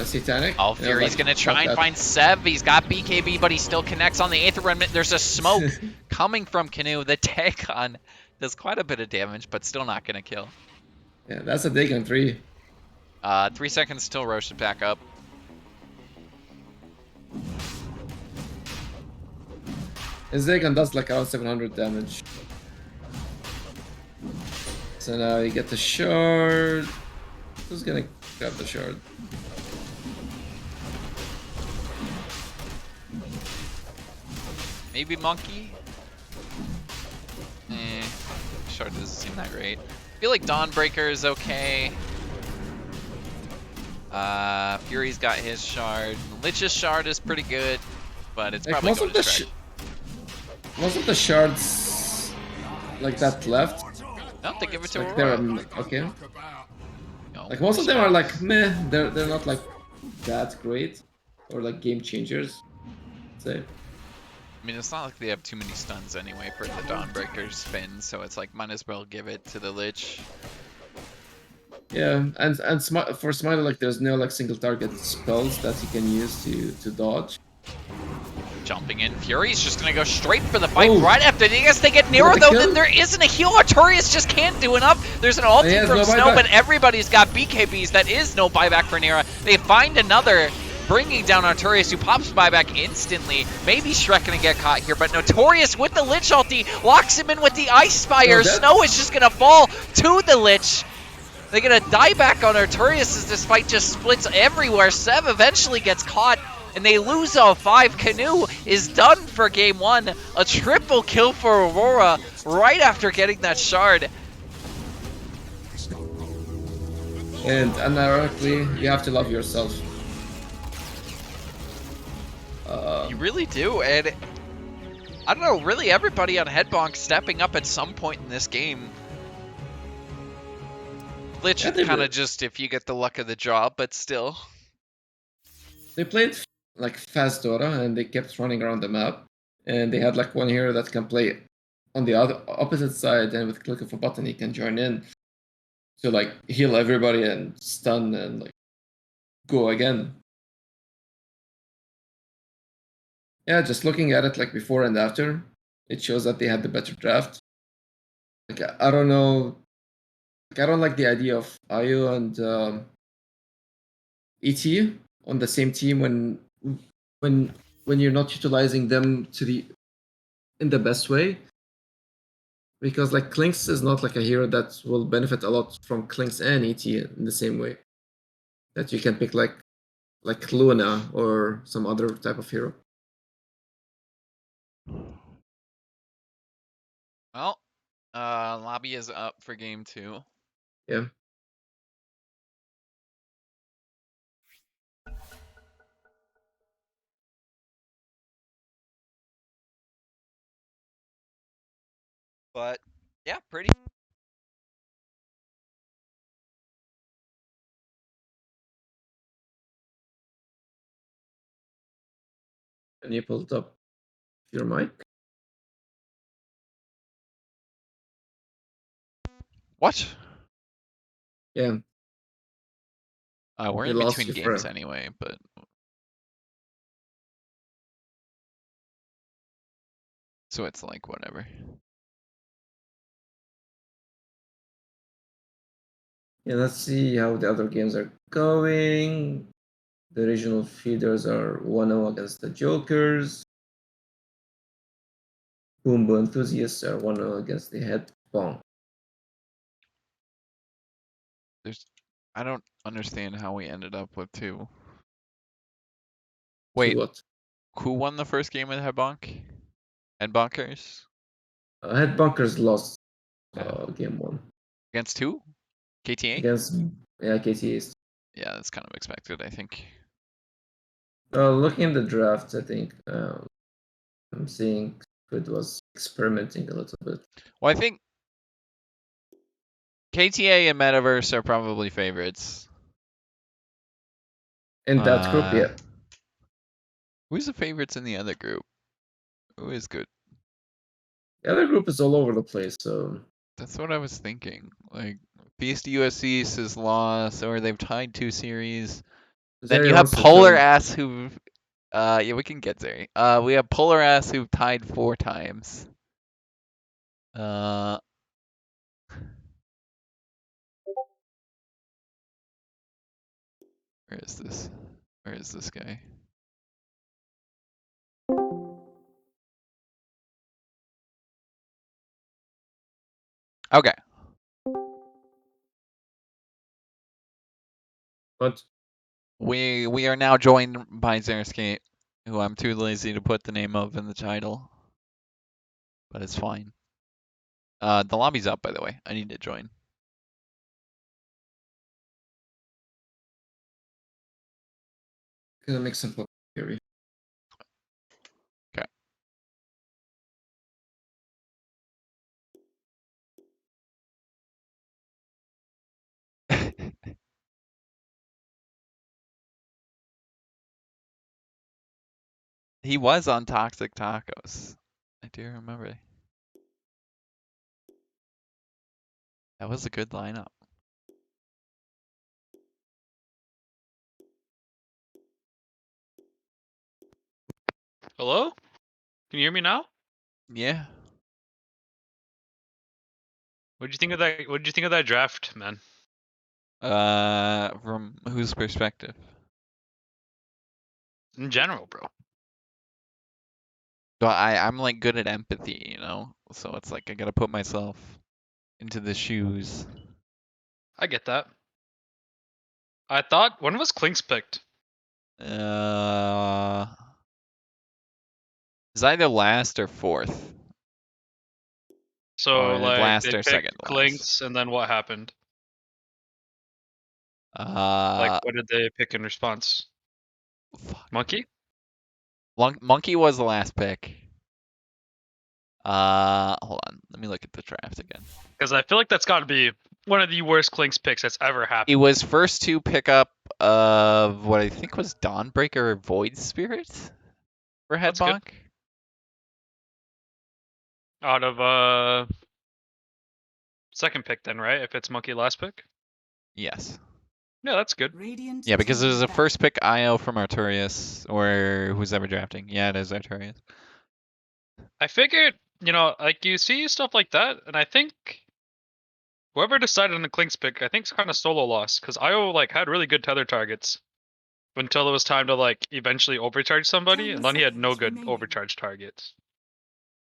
Satanic. Oh, and I was Fury's like, gonna fuck try and that. find Sev. He's got BKB, but he still connects on the Aether Remnant. There's a smoke coming from Canoe. The Dagon does quite a bit of damage, but still not gonna kill. Yeah, that's a dig on 3. 3 seconds till Roche is back up. His Zagan does like around 700 damage. So now you get the shard. Who's gonna grab the shard? Maybe Monkey? Shard doesn't seem that great. I feel like Dawnbreaker is okay. Fury's got his shard. Lich's shard is pretty good, but it's Like probably most going of to the strike. most of the shards like that left, No, they give it to like they're Aurora. okay. No, Like most of them are respect. like meh. They're not like that great or like game changers. I'd say. I mean, it's not like they have too many stuns anyway for the Dawnbreaker spin, so it's like might as well give it to the Lich. Yeah, and for Smiley, like there's no like single target spells that he can use to dodge. Jumping in, Fury's just gonna go straight for the fight Oh. right after. I guess they get Nero the though. kill? Then there isn't a heal. Artorias just can't do enough. There's an ulti has from no Snow, buyback. but everybody's got BKBs. That is no buyback for Nero. They find another, bringing down Artorias, who pops buyback instantly. Maybe Shrek gonna get caught here, but Notorious with the Lich ulti locks him in with the Ice Spire. that- Snow is just gonna fall to the Lich. They're gonna die back on Artorias as this fight just splits everywhere. Sev eventually gets caught, and they lose all 5. Canoe is done for game 1. A triple kill for Aurora right after getting that shard. And unironically, you have to love yourself. You really do, and I don't know, really everybody on Headbonk stepping up at some point in this game. Lich Yeah, they kind did. of just if you get the luck of the draw, but still. They played like fast Dota and they kept running around the map. And they had like one hero that can play on the other opposite side, and with a click of a button he can join in to like heal everybody and stun and like go again. Yeah, just looking at it like before and after, it shows that they had the better draft. Like I don't know, like I don't like the idea of Ayo and ET on the same team when when you're not utilizing them to the in the best way, because like Klinks is not like a hero that will benefit a lot from Klinks and ET in the same way that you can pick like Luna or some other type of hero. Well, lobby is up for game 2. Yeah. But yeah, pretty. And you pulled up your mic. What? Yeah. We're We in lost between you games for anyway, but so it's like whatever. Yeah, let's see how the other games are going. The regional feeders are 1-0 against the Jokers. Boombo enthusiasts are 1-0 against the head Bonk. I don't understand how we ended up with 2. To Wait, what? who won the first game with Headbonk? Headbonkers? Head Bunkers lost Yeah. game 1 Against who? KTA? against KTAs. Yeah, that's kind of expected, I think. Looking at the drafts, I think I'm seeing Squid was experimenting a little bit. Well, I think KTA and Metaverse are probably favorites. In that group, yeah. Who's the favorites in the other group? Who is good? The other group is all over the place, so That's what I was thinking. Like, Beast USC is lost, or they've tied 2 series. Then you Zeri have also Polar joined. Ass who, yeah, we can get Zeri. We have Polar Ass who tied 4 times. Where is this? Where is this guy? Okay. But We are now joined by Zerscape, who I'm too lazy to put the name of in the title. But it's fine. The lobby's up, by the way. I need to join. gonna make some pop theory. He was on Toxic Tacos. I do remember. That was a good lineup. Hello? Can you hear me now? Yeah. What'd you think of that? What'd you think of that draft, man? From whose perspective? In general, bro. But I'm like good at empathy, you know? So it's like I gotta put myself into the shoes. I get that. I thought when was Klinks picked? Uh, it's either last or fourth, So or like last they or second picked to last. Klinks, and then what happened? Like Uh, what did they pick in response? fuck. Monkey? Monkey was the last pick. Hold on. Let me look at the draft again. Because I feel like that's got to be one of the worst Klinks picks that's ever It happened. was first to pick up of what I think was Dawnbreaker or Void Spirit for head That's good. bonk. Out of second pick then, right? If it's Monkey last pick. Yes. Yeah, that's good. Radiant Yeah, because it was taking a back. first pick IO from Artorias, or who's ever drafting. Yeah, it is Artorias. I figured, like you see stuff like that, and I think whoever decided on the Klinks pick, I think it's kind of solo loss because Io like had really good tether targets until it was time to like eventually overcharge somebody, 10 and then he had no seconds good remaining. overcharge targets.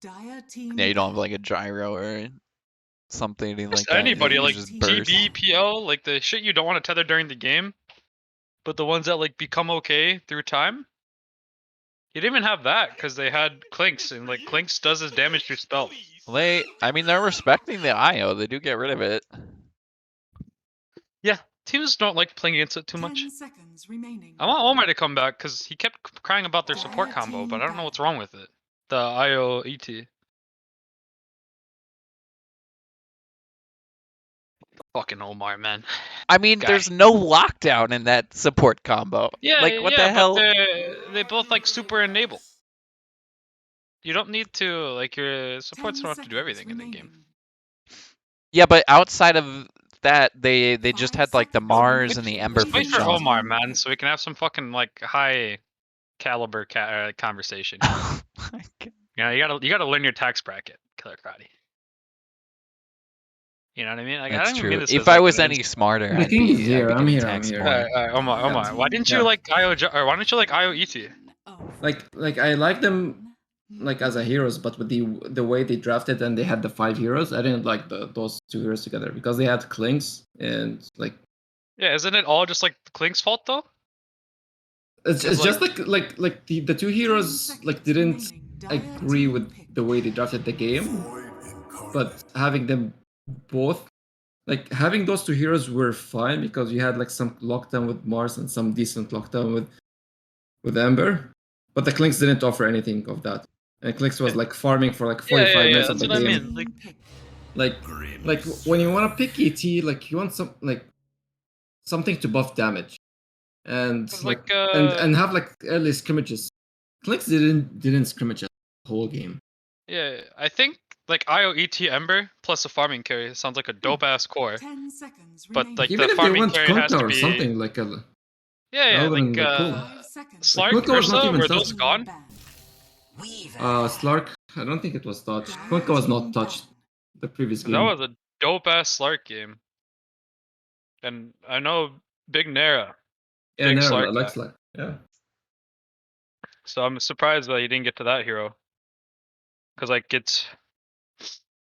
Dire team Yeah, you don't have ban. like a gyro or something like Just that. anybody You like just burst. TB, PL, like the shit you don't want to tether during the game, but the ones that like become okay through time. You didn't even have that because they had Klinks, and like Klinks does his damage through spell. I mean, they're respecting the IO. They do get rid of it. Yeah, teams don't like playing against it too 10 much. seconds remaining. I want Omar to come back because he kept crying about their support Dire combo, but team I don't know ban. what's wrong with it. The IO ET. Fucking Omar, man. I mean, Guy. there's no lockdown in that support combo. Yeah, Like, what yeah, the but hell? they both like super enable. You don't need to like your supports 10 don't have to do seconds everything in the game. remaining. Yeah, but outside of that, they just 5 had like the seconds Mars remaining. and the Ember Let's for wait for jump. Omar, man, so we can have some fucking like high caliber conversation. Oh my God. Yeah, you gotta learn your tax bracket, Killer Karate. You know what I mean? Like I That's don't even mean true. this If as I like was an any insult. smarter, The king is I'd here. be I'm getting here. I'm taxed here. more. Omar, Yeah. Omar, why didn't you Yeah. like or why don't you like IO ET? Like I like them like as a heroes, but with the way they drafted and they had the 5 heroes, I didn't like those 2 heroes together because they had Clinks and like Yeah, isn't it all just like Klink's fault though? it's like- just like the 2 heroes like didn't agree with the way they drafted the game, Void incarnate. but having them both like having those 2 heroes were fine because you had like some lockdown with Mars and some decent lockdown with Ember, but the Clinks didn't offer anything of that. And Clinks was like farming for like 45 minutes of that's the what I game. mean. Like when you want to pick ET, like you want some like something to buff damage and like and have like early scrimmages. Clinks didn't scrimmage the whole game. yeah, I think like IO ET Ember plus a farming carry sounds like a dope ass core. 10 seconds But remaining. like Even the if they farming went carry has Kunkka to or be something like that yeah, would have like been cool. 5 seconds. Slark, Kunkka was not Ursa, even were touched. those gone? Slark, I don't think it was touched. Kunkka was not touched the previous That game. was a dope ass Slark game. And I know Big Nara, Yeah, big no, Slark like guy. Slark. Yeah. So I'm surprised that you didn't get to that hero. Cause like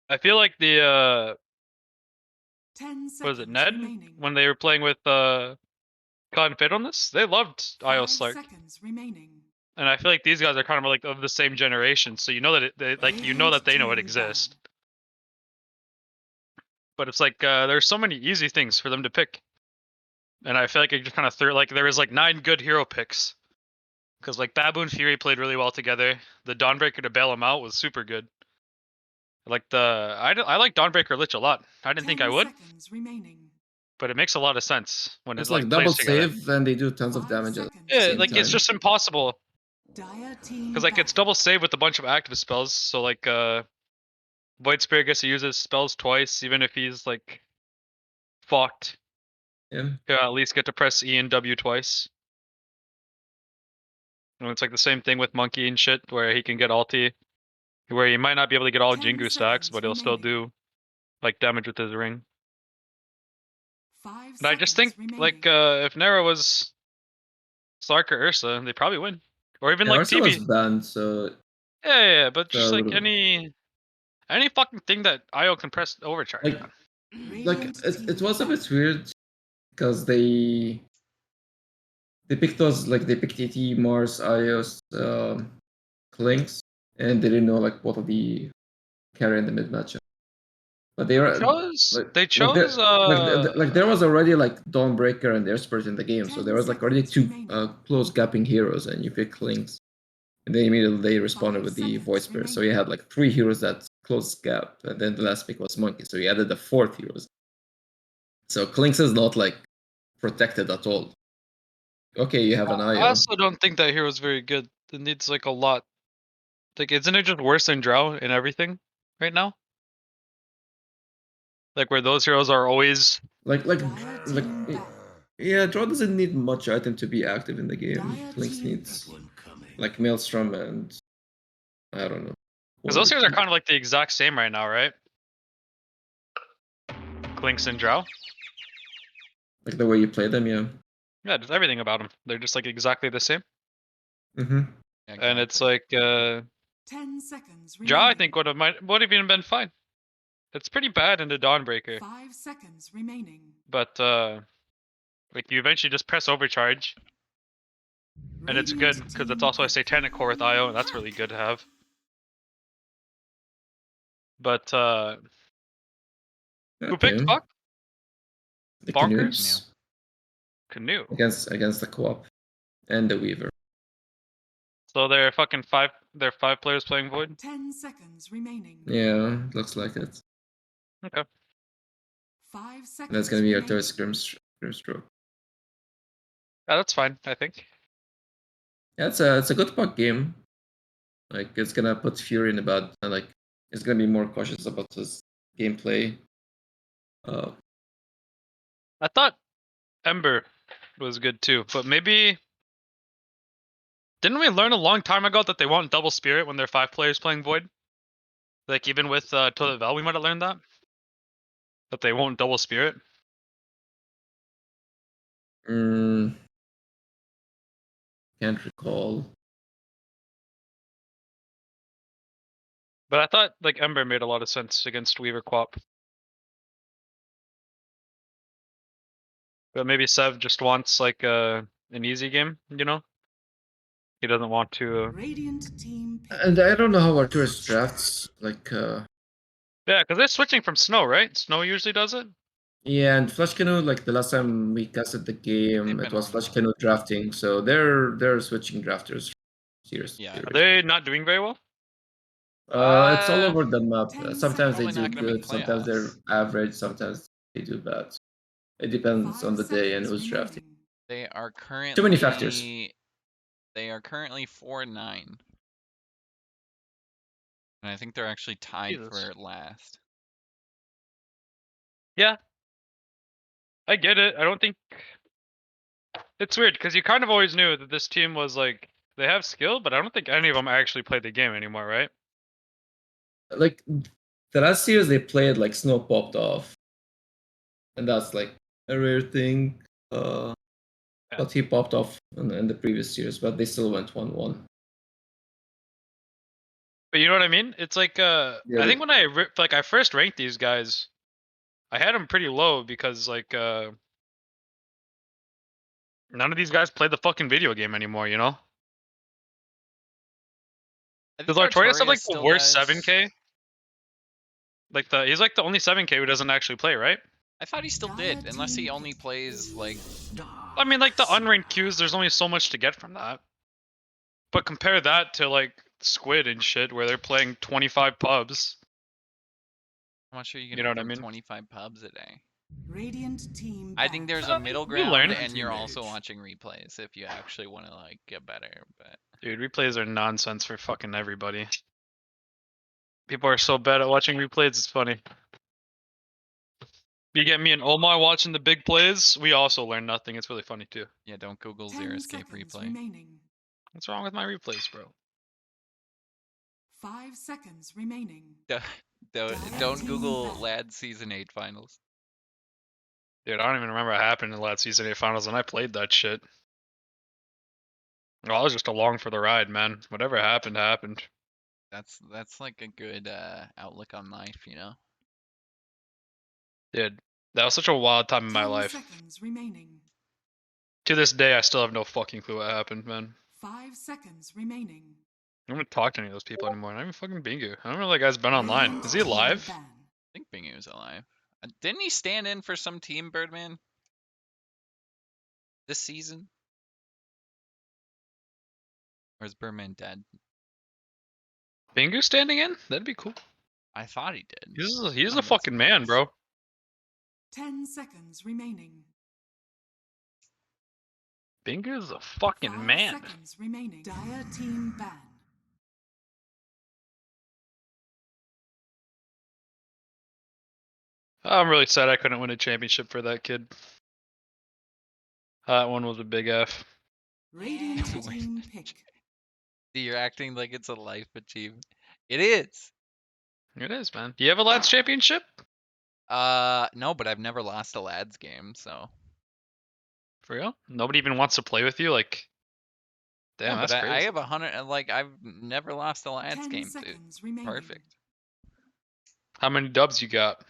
I feel like the 10 seconds what is it, Ned? remaining. When they were playing with Con Fit on this, they loved IO 5 Slark. seconds remaining. And I feel like these guys are kind of like of the same generation, so you know that you know that they know it exists. But it's like there's so many easy things for them to pick, and I feel like it just kind of threw like there was like 9 good hero picks, because like Baboon Fury played really well together. The Dawnbreaker to bail him out was super good. Like I like Dawnbreaker Lich a lot. I didn't think I would, Seconds remaining. but it makes a lot of sense when It's it like like double plays together. save and they do tons of 5 damage at seconds the Yeah, same like it's time. just impossible. Dire team Because like it's double save with a bunch of active spells, so like Void Spirit gets to use his spells twice, even if he's like fucked. Yeah. He'll at least get to press E and W twice. And it's like the same thing with Monkey and shit, where he can get ulti, where he might not be able to get all 10 Jingu stacks, seconds but he'll still remaining. do like damage with his ring. 5 And I just seconds think remaining. like if Nera was Slark or Ursa, they probably win. Or even Yeah, like Arsa was TB. banned, so Yeah, but just like would've- any fucking thing that IO can press overcharge like on. Radiant it team was a bit back. weird because they picked those like they picked AT Mars, Ios, Clinks, and they didn't know like what of the carry in the mid matchup. But they were They like there chose like there was already like Dawnbreaker and Airspear in the game, so 10 there was like already seconds 2 remaining. close gapping heroes, and you pick Clinks, and then immediately they responded 5 with the Void seconds Spirit. So you remaining. had like 3 heroes that close gap, and then the last pick was Monkey, so you added the 4th heroes. So Clinks is not like protected at all. Okay, you have an I IO. also don't think that hero's very good. It needs like a lot. Like, isn't it just worse than Drow in everything right now? Like where those heroes are always Like Dire like team back. yeah, Draw doesn't need much item to be active in the game. Dire Clinks team needs like Maelstrom and I don't know. because One those other heroes are key. kind of like the exact same right now, right? Clinks and Drow. Like the way you play them, yeah. Yeah, just everything about them. They're just like exactly the same. Mm-hmm. And it's Exactly. like 10 seconds Drow, I remaining. think would have even been fine. It's pretty bad into Dawnbreaker, 5 seconds remaining. but like you eventually just press overcharge, and it's good because it's also a Satanic Core with IO, and that's really good to have. But who picked Okay. Buck? The Bonkers? Canoobs Canoe. against the co-op and the Weaver. So they're five players playing Void. 10 seconds remaining. Yeah, looks like it. Okay. 5 seconds. That's gonna be our remaining. third Scrim Stroke. Yeah, that's fine, I think. Yeah, it's a good puck game. Like it's gonna put Fury in about like it's gonna be more cautious about his gameplay. I thought Ember was good too, but maybe didn't we learn a long time ago that they want double spirit when they're 5 players playing Void? Like even with Toilet Val, we might have learned that they won't double spirit. Mm, can't recall. But I thought like Ember made a lot of sense against Weaver Quap. But maybe Sev just wants like an easy game, you know? He doesn't want to. Radiant team pick. And I don't know how Arcturus drafts. Like, Yeah, because they're switching from Snow, right? Snow usually does it. yeah, and Flash Canoe. Like the last time we casted the game, They've it been was on Flash that. Canoe drafting. So they're switching drafters. Seriously. Yeah. Are they not doing very well? It's all over the map. 10 Sometimes they Probably do not going to make good. Sometimes they're playoffs. average. Sometimes they do bad. It depends 5 on the day and seconds who's drafting. remaining. They are currently Too many factors. They are currently 4-9. And I think they're actually tied Jesus. for last. Yeah. I get it. I don't think it's weird because you kind of always knew that this team was like they have skill, but I don't think any of them actually play the game anymore, right? Like the last series they played, like Snow popped off, and that's like a rare thing. But he popped off in the previous series, but they still went 1-1. But you know what I mean? It's like Yeah, I think when I first ranked these guys, I had him pretty low because like none of these guys play the fucking video game anymore, you know? I Does think Artorias have Artorias like the still worst does. 7K? Like he's like the only 7K who doesn't actually play, right? I thought he still Dire did, unless he team only pick. plays like. I mean, like the unranked queues, there's only so much to get from that. But compare that to like Squid and shit, where they're playing 25 pubs. How much are you You gonna know what I play mean? 25 pubs a day? Radiant team. I think there's a middle you ground, learn. and you're also Anti-mage. watching replays if you actually want to like get better. But Dude, replays are nonsense for fucking everybody. People are so bad at watching replays, it's funny. You get me and Omar watching the big plays, we also learn nothing. It's really funny too. yeah, don't Google 10 Zero Escape seconds replay. remaining. What's wrong with my replays, bro? 5 seconds remaining. Don't Google Lad Season 8 finals. Dude, I don't even remember what happened in the last season 8 finals when I played that shit. Well, I was just along for the ride, man. Whatever happened, happened. That's like a good outlook on life, you know. Dude, that was such a wild time in my 10 life. seconds remaining. To this day, I still have no fucking clue what happened, man. 5 seconds remaining. I don't even talk to any of those people anymore. Not even fucking Bingu. I don't know that guy's been online. Radiant Is he team alive? ban. I think Bingy was alive. Didn't he stand in for some team, Birdman? This season? Or is Birdman dead? Bingu standing in? That'd be cool. I thought he did. He's a Would've been fucking man, surprised. bro. 10 seconds remaining. Bingu's a fucking 5 man. seconds remaining. Dire team ban. I'm really sad I couldn't win a championship for that kid. That one was a big F. Radiant team pick. See, you're acting like it's a life achievement. It is. It is, man. Do you have a lads championship? No, but I've never lost a lads game, so. For real? Nobody even wants to play with you? Like, damn, Yeah, that's but I crazy. have 100. Like, I've never lost a lads 10 game, dude. seconds remaining. Perfect. How many dubs you got?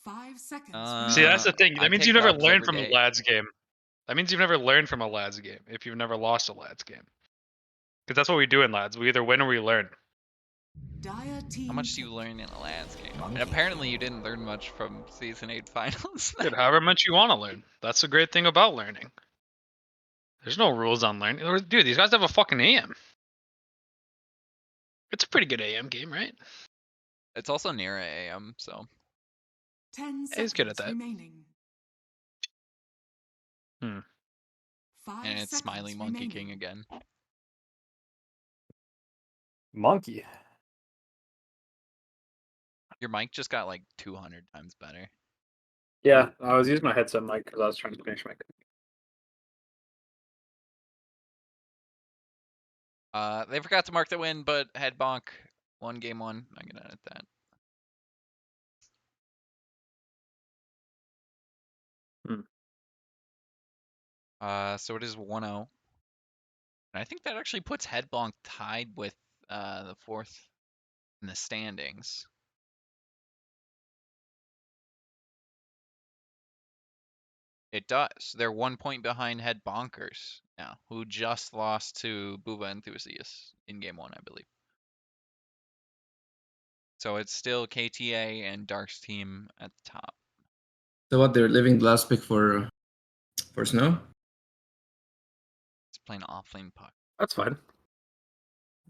5 seconds See, that's the remaining. thing. I That means take you never dubs learned every from a day. lads game. That means you've never learned from a lads game if you've never lost a lads game. Because that's what we do in lads. We either win or we learn. Dire team How much do you pick. learn in a lads game? And apparently you didn't learn much from Season 8 finals. Dude, however much you want to learn. That's the great thing about learning. There's no rules on learning. Dude, these guys have a fucking AM. It's a pretty good AM game, right? It's also near AM, so. 10 He's good at seconds that. remaining. Hmm. 5 And it's seconds Smiley Monkey remaining. King again. Monkey. Your mic just got like 200 times better. Yeah, I was using my headset mic because I was trying to finish my. They forgot to mark the win, but head bonk. Game one. I'm gonna edit that. So it is 1-0. And I think that actually puts head bonk tied with the fourth in the standings. It does. They're 1 point behind head bonkers now, who just lost to Buva Enthusiasts in game one, I believe. So it's still KTA and Dark's team at the top. So what, they're leaving the last pick for Snow? It's playing offlane puck. That's fine.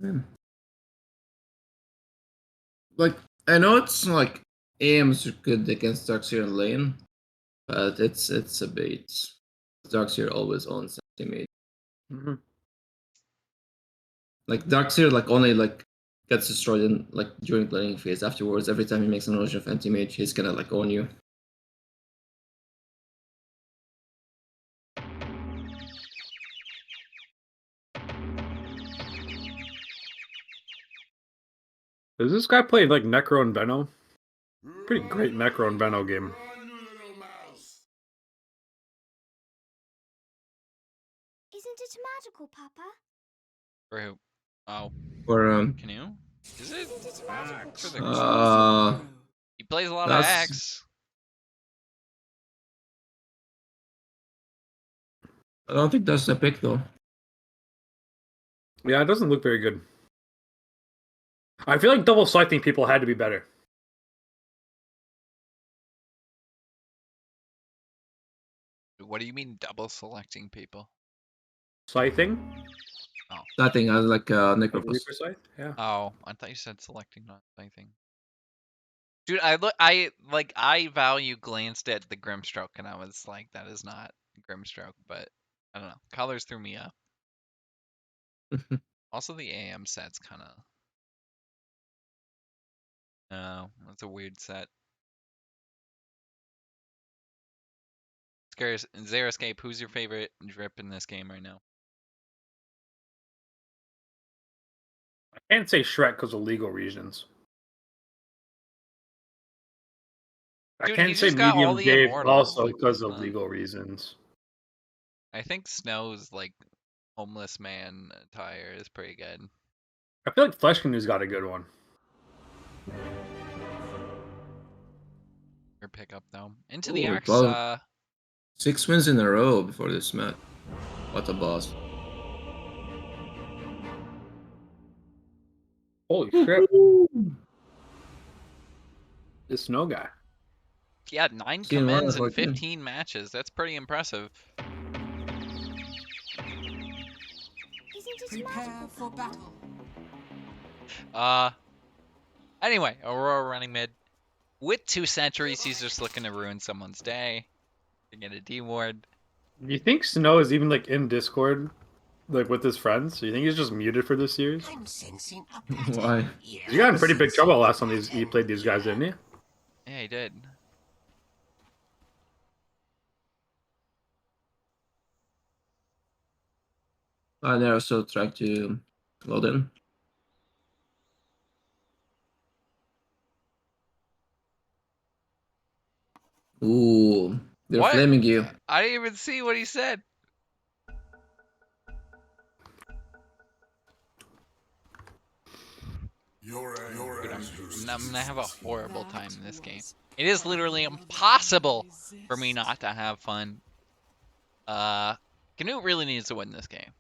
Yeah. Like, I know it's like AMs are good against Darkseer and Lane, but it's a bait. Darkseer always owns anti-mage. Mm-hmm. Like Darkseer like only like gets destroyed in like during playing phase. Afterwards, every time he makes an illusion of anti-mage, he's gonna like own you. Does this guy play like Necro and Beno? Pretty great Necro and Beno game. Run, you little mouse. Isn't it magical, Papa? For who? Oh, For Canoe? Is it? Isn't it magical? For the Choose your hero. he plays a lot of That's- Axe. I don't think that's the pick though. Yeah, it doesn't look very good. I feel like double selecting people had to be better. What do you mean double selecting people? Scything? I think I like Like Necropus. Reaper Scythe? Yeah. Oh, I thought you said selecting, not anything. Dude, I value glanced at the Grimstroke and I was like, that is not Grimstroke, but I don't know. Colors threw me up. Also, the AM set's kind of. No, that's a weird set. Xeriscape, who's your favorite drip in this game right now? I can't say Shrek because of legal reasons. Dude, I can't he's say just got all Medium the Dave immortals. also Like, because come of on. legal reasons. I think Snow's like homeless man attire is pretty good. I feel like Flesh Canoe's got a good one. Your pickup though. Into the Ooh, Axe. 6 wins in a row before this match. What a boss. Holy shit. This Snow guy. Yeah, 9 Seen one commends of in our team. 15 matches. That's pretty impressive. Isn't it Prepare magical, for Papa? battle. Anyway, Aurora running mid. With 2 centuries, he's just looking to ruin someone's day. To get a D ward. Do you think Snow is even like in Discord, like with his friends? Do you think he's just muted for this series? I'm sensing a Why? He got in pretty big trouble last time he played these guys, didn't he? Yeah, he did. And they're also trying to load in. Ooh, they're What? flaming you. I didn't even see what he said. Dude, I'm gonna have a horrible time in this game. It is literally impossible for me not to have fun. Canoe really needs to win this game.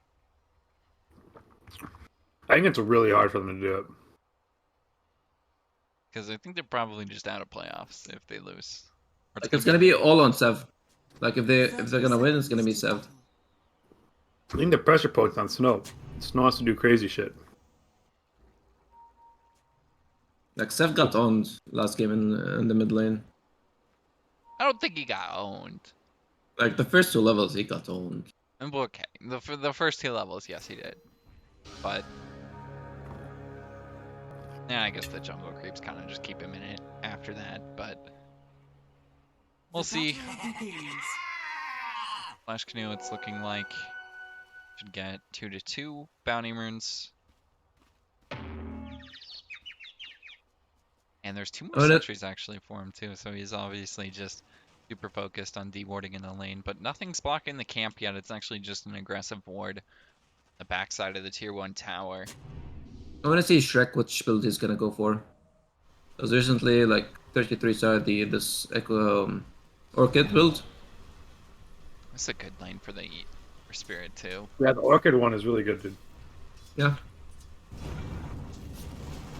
I think it's really hard for them to do it. Because I think they're probably just out of playoffs if they lose. Or Like it's gonna be all on Sev. Like if they're gonna win, it's gonna be Sev. I think the pressure point's on Snow. Snow has to do crazy shit. Like Sev got owned last game in the mid lane. I don't think he got owned. Like the first 2 levels, he got owned. And okay, for the first 2 levels, yes, he did. But yeah, I guess the jungle creeps kind of just keep him in it after that. But we'll see. Flash Canoe, it's looking like should get 2-2 bounty runes. And there's 2 more Oh, sentries actually for him too, so he's obviously just super focused on dewarding in the lane, but nothing's blocking the camp yet. It's actually just an aggressive ward. The backside of the tier 1 tower. I wanna see Shrek which build he's gonna go for. Because recently, like 33 started this Echo Orchid build. That's a good lane for for Spirit too. Yeah, the Orchid one is really good, dude. Yeah.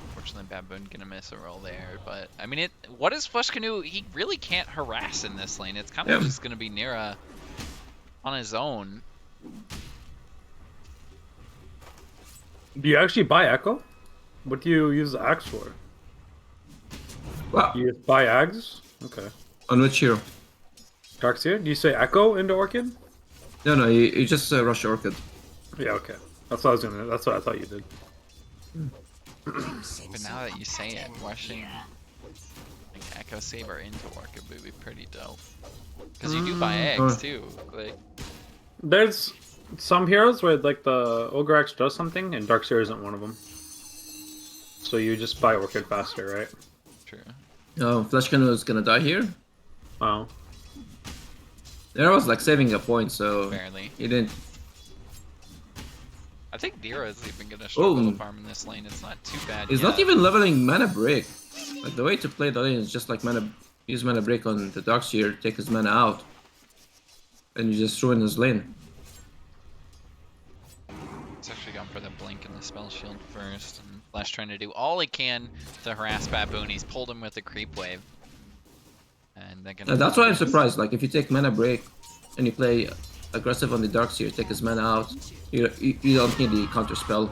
Unfortunately, Baboon gonna miss a roll there, but I mean, what is Flush Canoe? He really can't harass in this lane. It's kind of just gonna be Nira on his own. Do you actually buy Echo? What do you use the axe for? Wow. You just buy Ags? Okay. On which hero? Darkseer? Do you say Echo into Orchid? No, you just rush Orchid. Yeah, okay. That's what I was gonna. That's what I thought you did. But now that you say it, rushing like Echo Saber into Orchid would be pretty dope. Because you do buy eggs too. Like, There's some heroes where like the Ogre Axe does something, and Darkseer isn't one of them. So you just buy Orchid faster, right? true. Oh, Flash Canoe is gonna die here. Wow. There was like saving a point, so Barely. he didn't. I think Dira is even gonna struggle Oh. to farm in this lane. It's not too bad. He's yet. not even leveling mana break. Like the way to play the lane is just like use mana break on the Darkseer, take his mana out, and you just ruin his lane. for the blink and the spell shield first, and Flash trying to do all he can to harass Baboon. He's pulled him with a creep wave. And they're gonna That's why I'm surprised. Like, if you take mana break and you play aggressive on the Darkseer, take his mana out, you don't need the counter spell.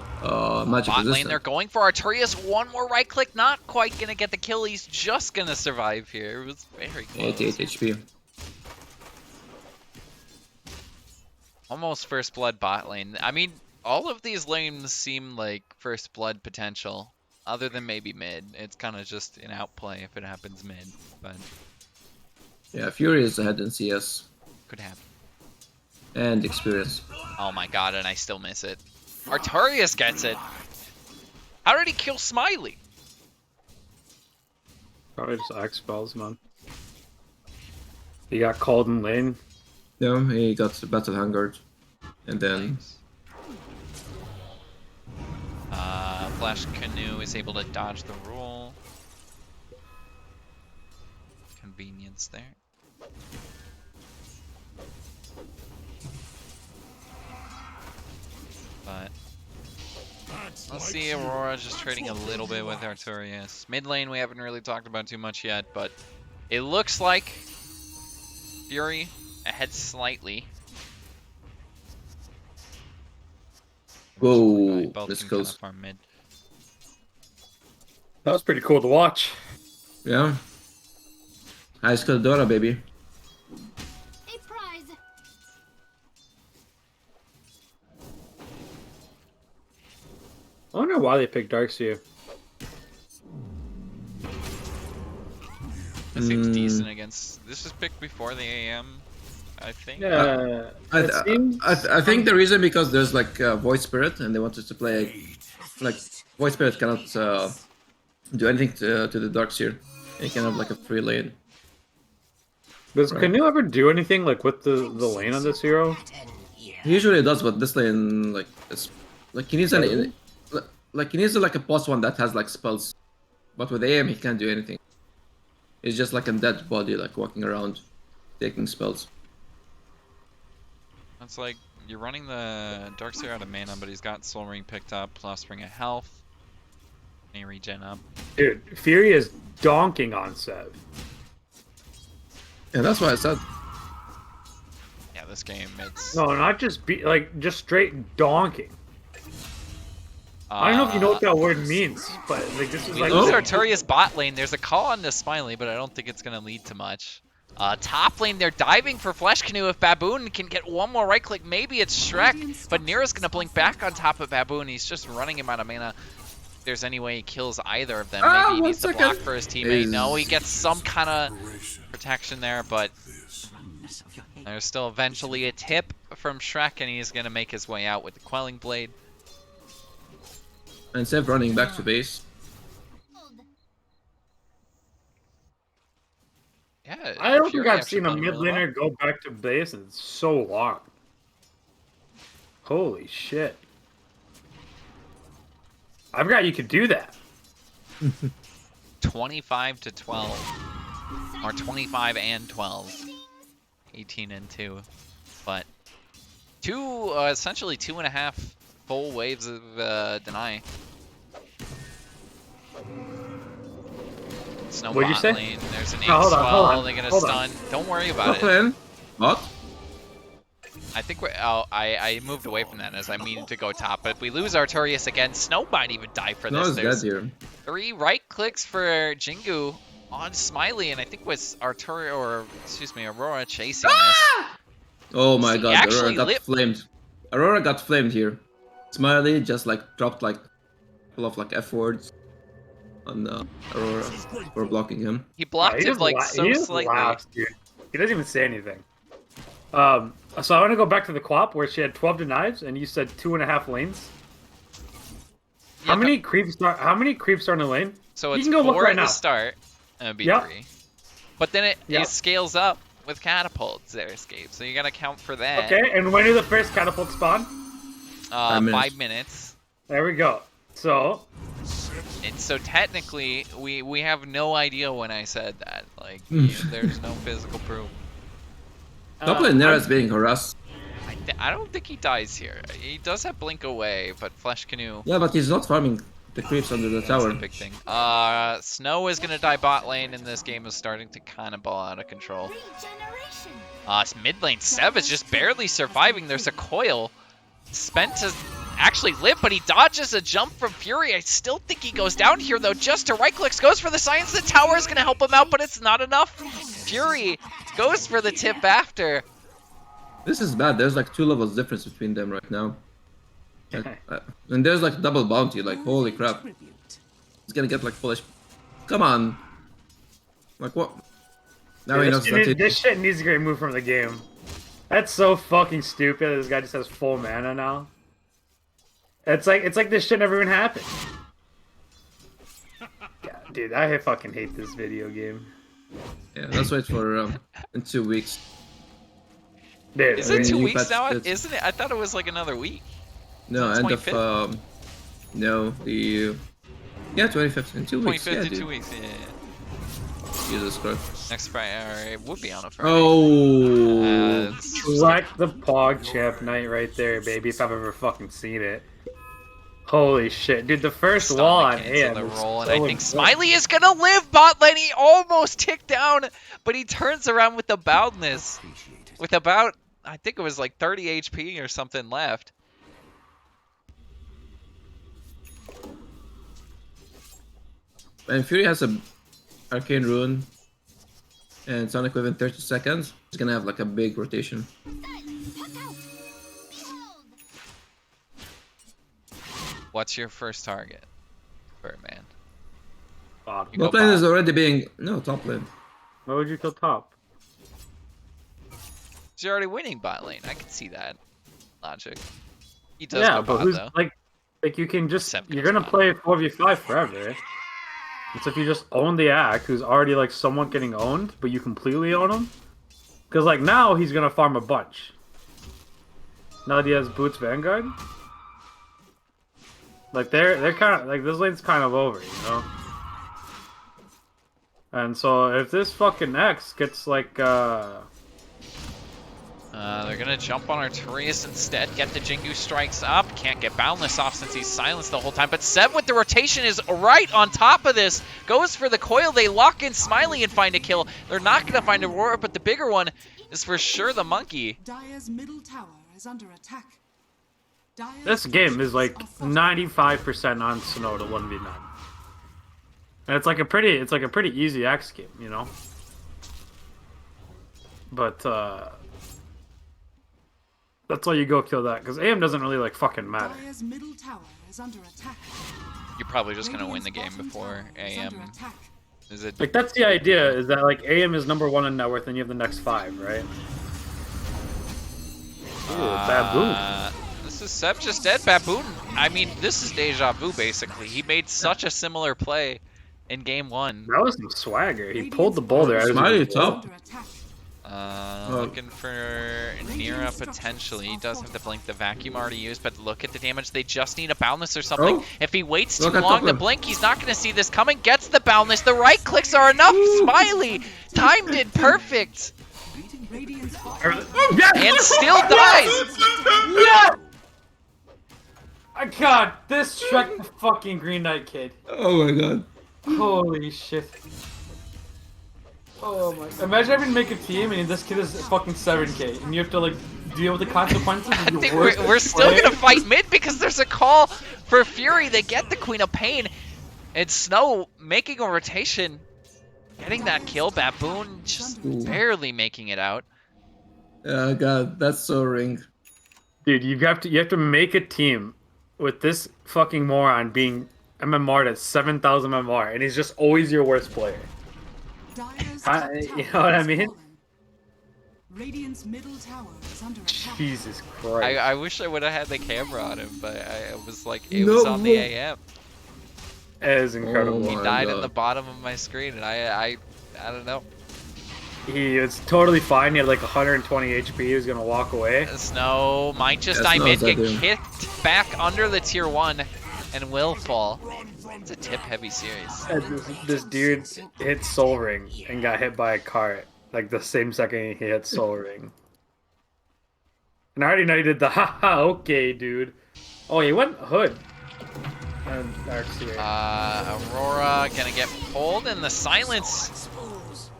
Magic Bot lane, resistant. they're going for Arturius. One more right click, not quite gonna get the kill. He's just gonna survive here. It was very close. 88 HP. Almost first blood bot lane. I mean, all of these lanes seem like first blood potential, other than maybe mid. It's kind of just an outplay if it happens mid, but Yeah, Fury is ahead in CS could happen. and experience. Oh my god, and I still miss it. Arturius gets it. How did he kill Smiley? Probably just Axe spells, man. He got called in lane. Yeah, he got battle hungered, and then Flash Canoe is able to dodge the roll. Convenience there. But let's see, Aurora just trading a little bit with Arturius. Mid lane we haven't really talked about too much yet, but it looks like Fury ahead slightly. whoa, Both this can kinda goes. farm mid. That was pretty cool to watch. Yeah, High School Dora, baby. A prize. I wonder why they picked Darkseer. It seems decent against. This was picked before the AM, I think. Yeah, I think the reason because there's like Void Spirit and they wanted to play like Void Spirit cannot do anything to the Darkseer. It can have like a free lane. Does Canoe ever do anything like with the lane on this hero? He usually does, but this lane like it's like he needs an like he needs like a boss one that has like spells, but with AM he can't do anything. He's just like a dead body, like walking around, taking spells. It's like you're running the Darkseer out of mana, but he's got Soul Ring picked up, plus Ring of Health. Any regen up. Dude, Fury is donking on Sev. Yeah, that's why I said. Yeah, this game it's. No, not just just straight donking. I don't know if you know what that word means, but like this is We like lose Arturius bot lane. There's a call on this Smiley, but I don't think it's gonna lead to much. Top lane, they're diving for Flash Canoe. If Baboon can get one more right click, maybe it's Shrek, but Nira's gonna blink back on top of Baboon. He's just running him out of mana. If there's any way he kills either of them, maybe he needs to block for his teammate. No, he gets some kind of protection there, but there's still eventually a tip from Shrek, and he's gonna make his way out with the Quelling Blade. And Sev running back to base. Yeah, I don't Fury think I've actually seen a played mid really well. laner go back to base in so long. Holy shit. I forgot you could do that. 25 to 12, or 25 and 12, 18 and 2, but essentially 2.5 full waves of deny. Snow What'd you bot say? lane. There's an 8 No, hold on, swell. They're gonna hold stun. Don't worry about Top it. lane. What? I think we're. Oh, I moved away from that as I needed to go top. But if we lose Arturius again, Snow might even die for No, this. it's There's dead here. 3 right clicks for Jingu on Smiley, and I think was Aurora chasing this. Oh my He god, actually Aurora got lit- flamed. Aurora got flamed here. Smiley just like dropped like a couple of like F words on Aurora for blocking him. He blocked he him just like he so just slightly. laughs, dude. He doesn't even say anything. So I want to go back to the co-op where she had 12 denies and you said 2.5 lanes. Yeah, How many creeps are in the lane? So You it's can go look 4 right at the now. start, and it'd be Yep. 3. But then it Yep. scales up with catapults their escape, so you gotta count for that. Okay, and when do the first catapult spawn? 5 minutes. 5 minutes. There we go. So And so technically, we have no idea when I said that. Like, there's no physical proof. Top lane Nera's being harassed. I don't think he dies here. He does have Blink away, but Flesh Canoe. Yeah, but he's not farming the creeps under the That's tower. the big thing. Snow is gonna die bot lane, and this game is starting to kind of ball out of control. Regeneration. It's mid lane. Seb is just barely surviving. There's a coil. Spent to actually live, but he dodges a jump from Fury. I still think he goes down here, though, just to right-clicks. Goes for the science. The tower is going to help him out, but it's not enough. Fury goes for the tip after. This is bad. There's like 2 levels difference between them right now. And there's like double bounty. Like, holy crap. He's going to get like full HP. Come on. Like, what? Now he knows this shit needs to get removed from the game. That's so fucking stupid. This guy just has full mana now. It's like this shit never even happened. God, dude, I fucking hate this video game. Yeah, let's wait for in 2 weeks. Dude, Is it 2 you weeks patched now? it. Isn't it? I thought it was like another week. No, Is it end of 25th? no, the 25th in 2 weeks. 25th Yeah, in dude. 2 weeks. Yeah. Jesus Christ. Next Friday, or it would be on a Friday. Oh. like the Pog Champ night right there, baby. If I've ever fucking seen it. Holy shit, dude! The first Starting wall to on cancel AM the is roll, and so I think good. Smiley is gonna live bot lane. He almost ticked down, but he turns around with the boundness. With about, I think it was like 30 HP or something left. And Fury has a Arcane Rune and Sonic within 30 seconds. He's gonna have like a big rotation. What's your first target, Birdman? Bottom. You go Bot lane is bot. already being top lane. Why would you kill top? You're already winning bot lane. I can see that logic. He does Yeah, go but bot who's though. like you can just Seven you're goes gonna bot. play 4v5 forever. It's if you just own the Ack, who's already like somewhat getting owned, but you completely own him. Because like now he's gonna farm a bunch. Now that he has Boots Vanguard. Like they're kind of like this lane's kind of over, you know. And so if this fucking X gets like They're gonna jump on Arturius instead, get the Jingu strikes up, can't get Boundless off since he's silenced the whole time, but Seb with the rotation is right on top of this, goes for the coil, they lock in Smiley and find a kill. They're not gonna find Aurora, but the bigger one is for sure the monkey. Dire's middle tower is under attack. Dire's this game is like structures are 95% on Snow to 1v9. And it's like a pretty easy X game, you know. But that's why you go kill that, because AM doesn't really like fucking matter. Dire's middle tower is under attack. You're probably just gonna win Radiant's the game bottom before tower is under AM. attack. Is it? Like that's the idea, is that like AM is #1 in net worth and you have the next 5, right? Ooh, baboon. This is Seb just dead. Baboon. I mean, this is deja vu basically. He made such a similar play in game 1. That was some swagger. He pulled the boulder out of Smiley his top. Under attack. Looking for Nira potentially. He does have to blink. The vacuum already used, but look at the damage. They just need a boundless or something. Oh. If he waits too Look at long to top lane. blink, he's not going to see this coming. Gets the boundless. The right clicks are enough. Smiley timed it perfect Radiant's bottom and still dies. Yeah! God, this Shrek the fucking Green Knight kid. Oh my god. Holy shit. Oh my. Imagine having to make a team and this kid is fucking 7k and you have to like deal with the consequences of I your think worst we're still play. going to fight mid because there's a call for Fury. They get the Queen of Pain. And Snow making a rotation. Getting that kill. Baboon just barely making it out. Oh god, that's so ring. Dude, you have to make a team with this fucking moron being MMR'd at 7,000 MMR and he's just always your worst player. Dire's I- top you tower know what I has mean? fallen. Radiant's middle tower is under attack. Jesus Christ. I wish I would have had the camera on him, but I was like, it was on the AM. That is incredible. Oh He my died in God. the bottom of my screen, and I don't know. He was totally fine. He had like 120 HP. He was gonna walk away. Snow might just Yeah, die mid, Snow's get that dude. kicked back under the tier 1, and will fall. It's a tip-heavy series. And this dude hit Soul Ring and got hit by a cart like the same second he hit Soul Ring. And I already know you did the haha, okay, dude. Oh, he went Hood. And actually, Aurora gonna get pulled, and the silence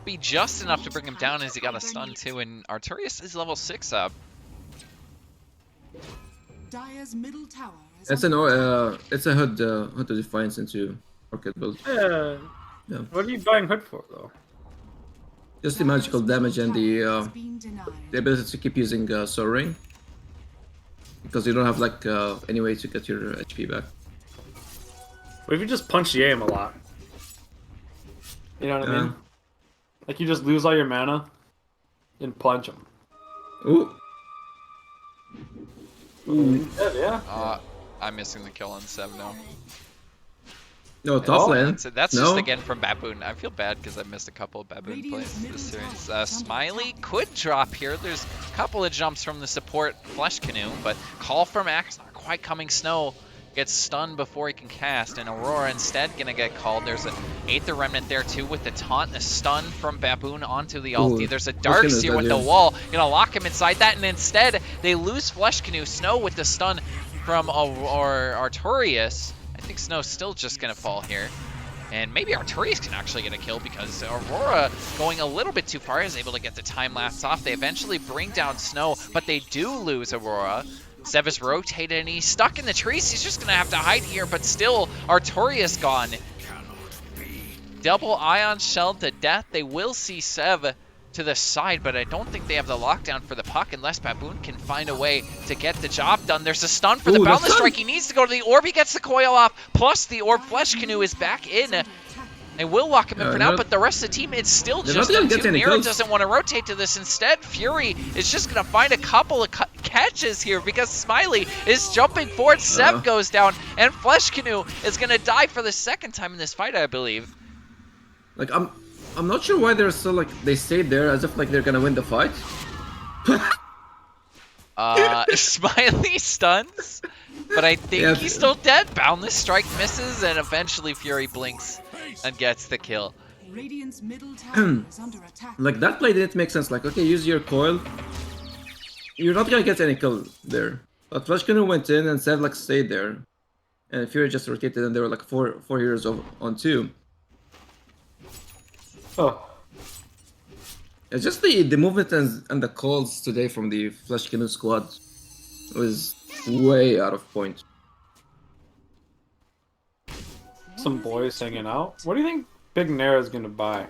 be just enough to bring him down as he got a stun too, and Arturius is level 6 up. Dire's middle tower is It's it's a Hood Hood to Defiance into Orchid build. yeah. Yeah. What are you buying Hood for, though? Just the magical damage and the being denied. ability to keep using Soaring. Because you don't have like any way to get your HP back. What if you just punch the aim a lot? You know what I mean? Like you just lose all your mana and punch him. Ooh. Yeah. I'm missing the kill on Sev now. No, top lane. That's no. just again from Baboon. I feel bad because I've missed a couple of Baboon plays this series. Smiley could drop here. There's a couple of jumps from the support Flesh Canoe, but call from Axe not quite coming. Snow gets stunned before he can cast, and Aurora instead gonna get called. There's an Aether Remnant there too with the taunt, the stun from Baboon onto the ulti. Ooh, There's a Dark Seer with the wall, gonna lock him inside that, and instead they lose Flesh Canoe. Snow with the stun from Arturius. I think Snow's still just gonna fall here. And maybe Arturius can actually get a kill because Aurora, going a little bit too far, is able to get the time lapse off. They eventually bring down Snow, but they do lose Aurora. Zev is rotated and he's stuck in the trees. He's just gonna have to hide here, but still Arturius gone. Double Ion Shell to death. They will see Sev to the side, but I don't think they have the lockdown for the puck unless Baboon can find a way to get the job done. There's a stun for the Boundless Strike. He needs to go to the orb. He gets the coil off, plus the orb Flesh Canoe is back in. They will lock him in for now, but the rest of the team, it's still just them two. Mira doesn't want to rotate to this. Instead, Fury is just going to find a couple of catches here because Smiley is jumping forward. Sev goes down, and Flesh Canoe is going to die for the second time in this fight, I believe. Like, I'm not sure why they're so, like, they stayed there as if, like, they're gonna win the fight. Smiley stuns, but I think he's still dead. Boundless Strike misses, and eventually Fury blinks and gets the kill. Radiant's middle tower is under attack. Like, that play didn't make sense. Like, okay, use your coil. You're not gonna get any kill there. But Flesh Canoe went in and Sev, like, stayed there. And Fury just rotated, and there were, like, four heroes on 2. Oh. It's just the movement and the calls today from the Flesh Canoe squad was way out of point. Some boys hanging out. What do you think Big Nara's gonna buy?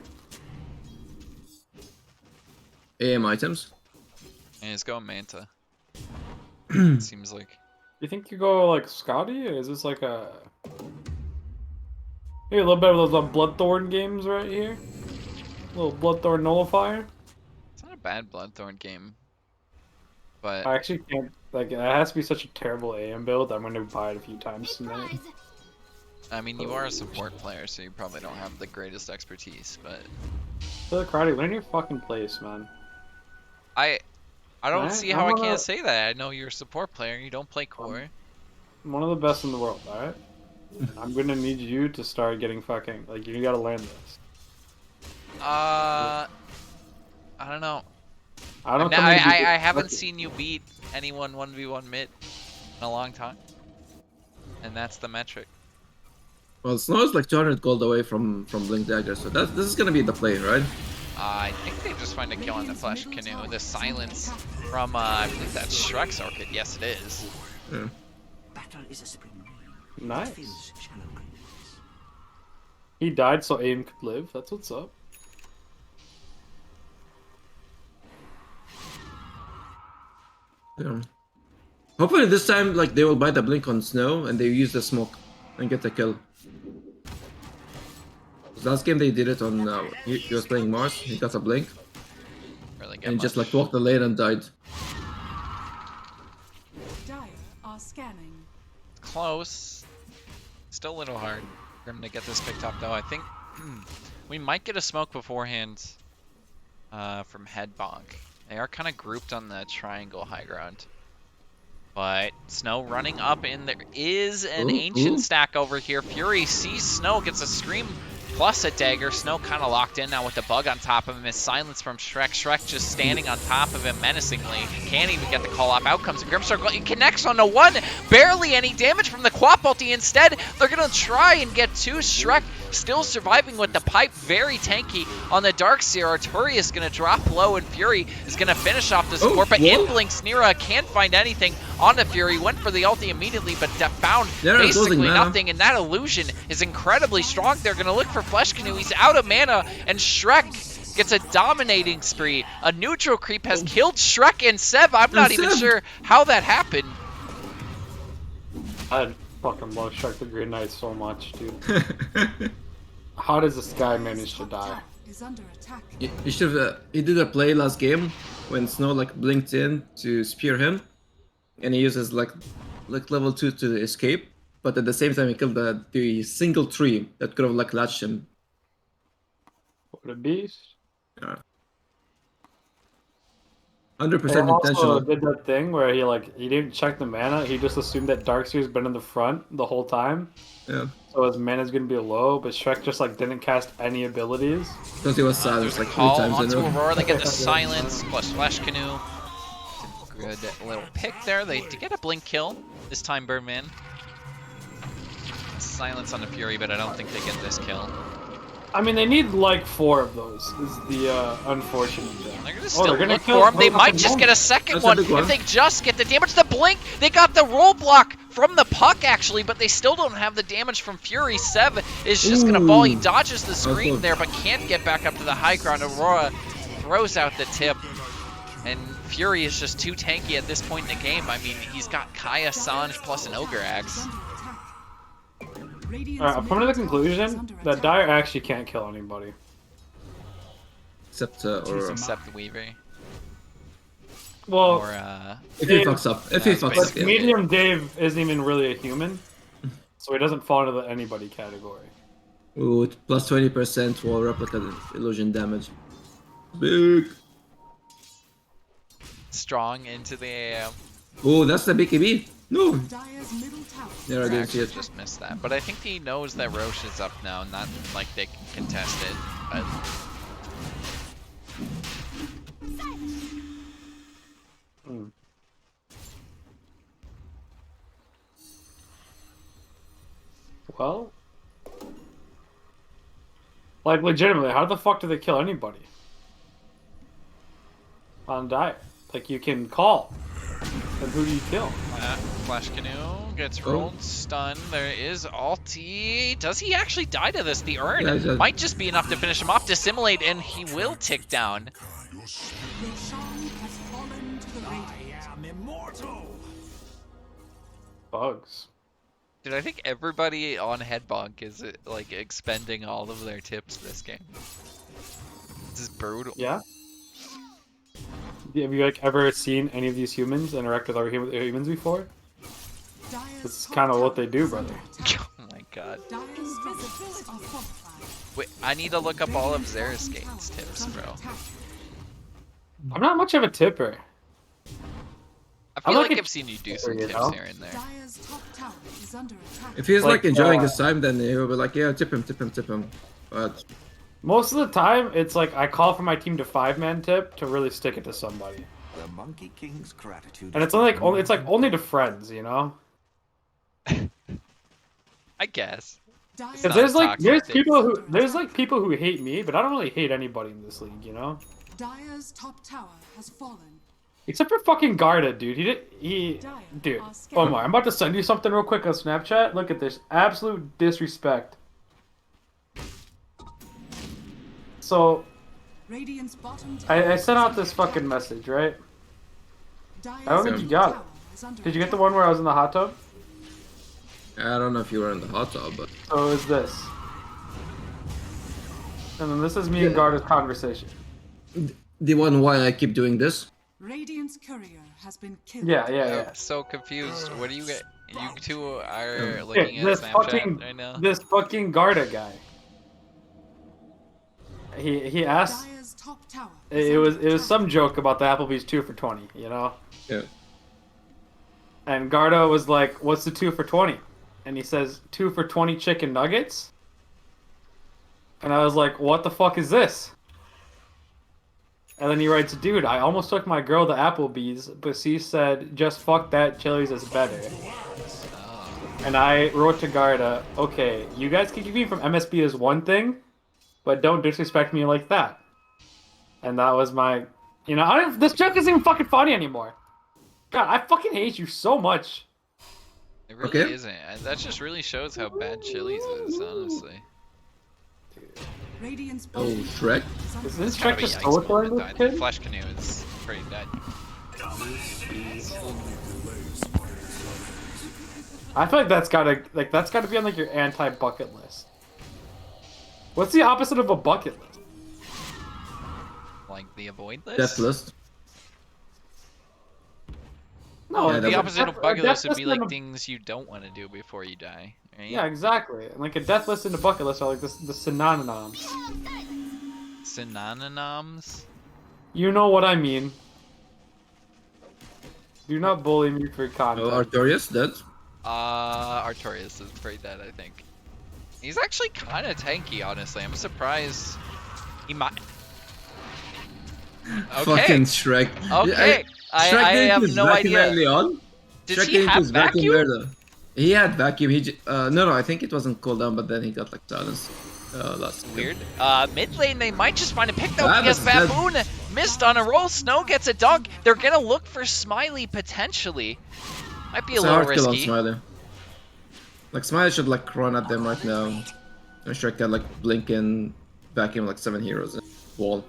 AM items. And he's going Manta. Seems like. You think you go like Scotty? Or is this like a... Maybe a little bit of those Bloodthorn games right here? Little Bloodthorn Nullifier? It's not a bad Bloodthorn game. But I actually can't, like, it has to be such a terrible AM build, I'm gonna buy it a few times tonight. I mean, you are a support player, so you probably don't have the greatest expertise, but... So, Cardi, learn your fucking place, man. I don't Man, see how I can't say that. I know you're a support player and you don't play core. I'm one of the best in the world, alright? I'm gonna need you to start getting fucking, like, you gotta learn this. I don't know. I haven't seen you beat anyone 1v1 mid in a long time. And that's the metric. Well, Snow is like 200 gold away from Blink Dagger, so this is gonna be the play, right? I think they just find a kill on the Flesh Canoe. The silence from, I believe that's Shrek's Orchid. Yes, it is. Yeah. Nice. He died so AIM could live. That's what's up. Yeah. Hopefully this time, like, they will buy the blink on Snow and they use the smoke and get the kill. Last game they did it on, he was playing Mars, he got a blink. Really And he just like walked the lane and died. Dire are scanning. Close. Still a little hard for him to get this picked up, though. I think we might get a smoke beforehand from Head Bonk. They are kind of grouped on the triangle high ground. But Snow running up, and there is an ancient stack over here. Fury sees Snow, gets a scream plus a dagger. Snow kind of locked in now with the bug on top of him. His silence from Shrek. Shrek just standing on top of him menacingly. Can't even get the call off. Out comes Grimstar. He connects on the one. Barely any damage from the Quap ulti. Instead, they're going to try and get two. Shrek still surviving with the pipe. Very tanky on the Darkseer. Arturius is going to drop low, and Fury is going to finish off the support. But in blinks, Nira can't find anything on the Fury. Went for the ulti immediately, but found basically nothing. And that illusion is incredibly strong. They're going to look for Flesh Canoe. He's out of mana, and Shrek gets a dominating spree. A neutral creep has killed Shrek and Sev. I'm not even sure how that happened. I fucking love Shrek the Green Knight so much, dude. How does this guy manage to die? Is under attack. He should have. He did a play last game when Snow like blinked in to spear him, and he uses like level 2 to escape. But at the same time, he killed the single tree that could have like latched him. What a beast! Yeah. 100% He also intentional. did that thing where he didn't check the mana. He just assumed that Darkseer's been in the front the whole time. Yeah. So his mana's gonna be low, but Shrek just like didn't cast any abilities. Because he was silent like 3 Call times in onto a row. Aurora. They get the silence plus Flesh Canoe. Good little pick there. They get a blink kill this time. Birdman. Silence on the Fury, but I don't think they get this kill. I mean, they need like 4 of those. Is the unfortunate thing. They're gonna still gonna look kill for him. They both might of just them. get a second That's a one big one. if they just get the damage. The blink, they got the roadblock from the puck actually, but they still don't have the damage from Fury. Sev is just gonna fall. He dodges the screen cool. there, but can't get back up to the high ground. Aurora throws out the tip, and Fury is just too tanky at this point in the game. I mean, he's got Kaya, Sanj, plus an Ogre Axe. Alright, I'm coming to the conclusion that Dire actually can't kill anybody. Except Aurora. Except the Weaver. Well, Or, If he fucks up. If he That's fucks up. basically Yeah. Medium Dave isn't even really a human, so he doesn't fall into the anybody category. Ooh, plus 20% wall replica illusion damage. Big. strong into the AM. Oh, that's the BKB. No. Dire's middle tower. Yeah, I didn't see Actually it. just missed that. But I think he knows that Roche is up now, not like they can contest it. But Well, like legitimately, how the fuck do they kill anybody on Dire? Like you can call, and who do you kill? Flash Canoe gets rolled, stunned. There is ulti. Does he actually die to this? The urn Yeah, he does. might just be enough to finish him off. Dissimulate, and he will tick down. Roshan has fallen to the radiant. am immortal. Bugs. Dude, I think everybody on Headbonk is like expending all of their tips this game. This is brutal. Yeah. Have you like ever seen any of these humans interact with other humans before? Dire's This is top kind of what tower they do, is under brother. attack. Oh my god. Dire's structures are fortified. Wait, I need to look up all of Radiant's Xera's bottom tower tips, is under bro. attack. I'm not much of a tipper. I feel like like a I've seen you do some you tips know? here and there. Dire's top tower is under attack. If he's like enjoying uh, his time, then he'll be like, yeah, tip him, tip him, tip him. But Most of the time, it's like I call for my team to 5-man tip to really stick it to somebody, The Monkey King's gratitude. and it's only to friends, you know. I guess. Dire's not Because toxic. there's people who hate me, but I don't really hate anybody in this league, you know. Dire's top tower has fallen. Except for fucking Garda, dude. Dude. Omar, I'm about to send you something real quick on Snapchat. Look at this. Absolute disrespect. So, Radiant's bottom tower I sent is out under this fucking attack. message, right? Dire's I don't think middle you got it. tower is under Did you get the attack. one where I was in the hot tub? I don't know if you were in the hot tub, but So it was this. And then this is me and Garda's conversation. the one why I keep doing this. Radiant's courier has been killed. Yeah. I'm so confused. What do you get? You two are Yeah, looking at this Snapchat right now? fucking Garda guy. He asked. Dire's top tower is It was under attack. some joke about the Applebee's 2 for 20, you know. Yeah. And Garda was like, "What's the 2 for 20?" And he says, "2 for 20 chicken nuggets." And I was like, what the fuck is this? And then he writes, dude, I almost took my girl to Applebee's, but she said, just fuck that, Chili's is better. And I wrote to Garda, okay, you guys can keep me from MSB is one thing, but don't disrespect me like that. And that was my, this joke isn't even fucking funny anymore. God, I fucking hate you so much. It really Okay. isn't. That just really shows how bad Chili's is, honestly. Radiant's Oh, bottom Shrek. Is It's this gotta Shrek be just yikes solo killing moment, this though. I think kid? Flesh Canoe is pretty dead. I feel like that's gotta be on like your anti-bucket list. What's the opposite of a bucket list? Like the avoid list? Death list. No, Yeah, The that opposite of a bucket death list would be and like a- things you don't want to do before you die, right? Yeah, exactly. And like a death list and a bucket list are like the synonyms. Synonyms? You know what I mean. Do not bully me for content. Oh, Artorias dead. Artorias is pretty dead, I think. He's actually kind of tanky, honestly. I'm surprised he might. Okay. Fucking Shrek. Okay. Shrek I didn't have use no vacuum idea. early on. Did Shrek he didn't have use vacuum vacuum? early. He had vacuum. No, I think it wasn't cooldown, but then he got like silence. Last game. Weird. Mid lane, they might just find a pick though Ah, because but Baboon missed on a roll. Snow gets a dunk. They're gonna look for Smiley potentially. Might be a It's a little hard kill on risky. Smiley. Like Smiley should like run at them right now. And Shrek got like blink and vacuum like 7 heroes in wall.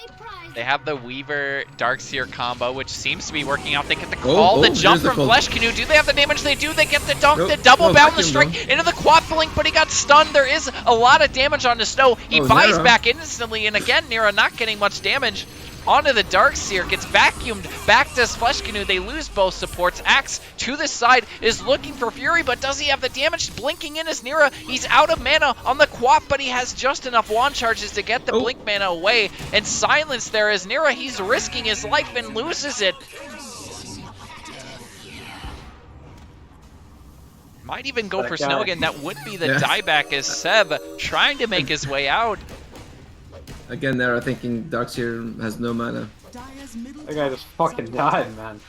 A prize. They have the Weaver Darkseer combo, which seems to be working out. They get the Oh, call, the oh, jump there's the from call. Flesh Canoe. Do they have the damage? They do. They get the dunk, Nope. the double No, bound, the vacuum, strike into the quad blink, but he got stunned. There is a lot of damage on the Snow. He Oh, buys Nera. back instantly, and again, Nera not getting much damage. Onto the Darkseer, gets vacuumed back to Flesh Canoe. They lose both supports. Axe to the side is looking for Fury, but does he have the damage? Blinking in his Nera. He's out of mana on the Quap, but he has just enough wand charges to get the Oh. blink mana away. And silence there is Nera. He's risking his life and loses it. Might even go That for guy. Snow again. That would be the Yeah. dieback as Seb trying to make his way out. Again, they're thinking Darkseer has no mana. Dire's middle That guy just fucking died, man.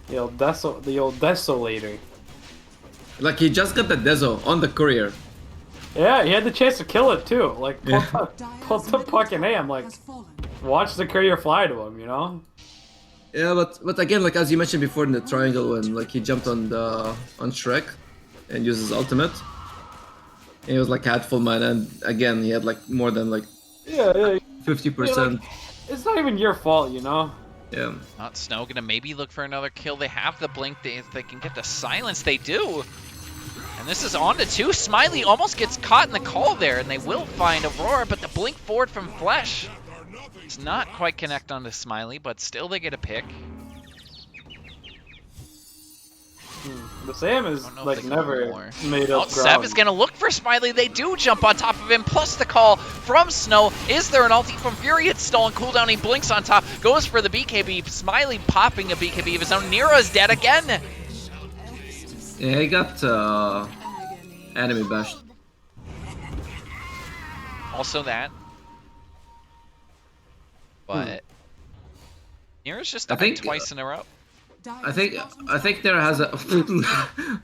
The old desolator. Like he just got the Dezo on the courier. Yeah, he had the chance to kill it too. Like, Yeah. pull the fucking A. I'm like, has fallen. watch the courier fly to him, you know? Yeah, but again, like as you mentioned before in the triangle, when like he jumped on Shrek and used his ultimate, and he was like had full mana, and again he had like more than like Yeah. 50%. It's not even your fault, you know? Yeah. Not Snow gonna maybe look for another kill. They have the blink. If they can get the silence, they do. And this is on to 2. Smiley almost gets caught in the call there, and they will find Aurora, but the blink forward from Flesh does not quite connect onto Smiley, but still they get a pick. The Sam is Don't know if like they can never do more. made Oh, up Seb ground. is gonna look for Smiley. They do jump on top of him, plus the call from Snow. Is there an ulti from Fury? It's stolen cooldown. He blinks on top, goes for the BKB. Smiley popping a BKB of his own. Nera's dead again. Yeah, he got enemy bashed. Also that. But Nera's just I died think- twice in a row. I think there has a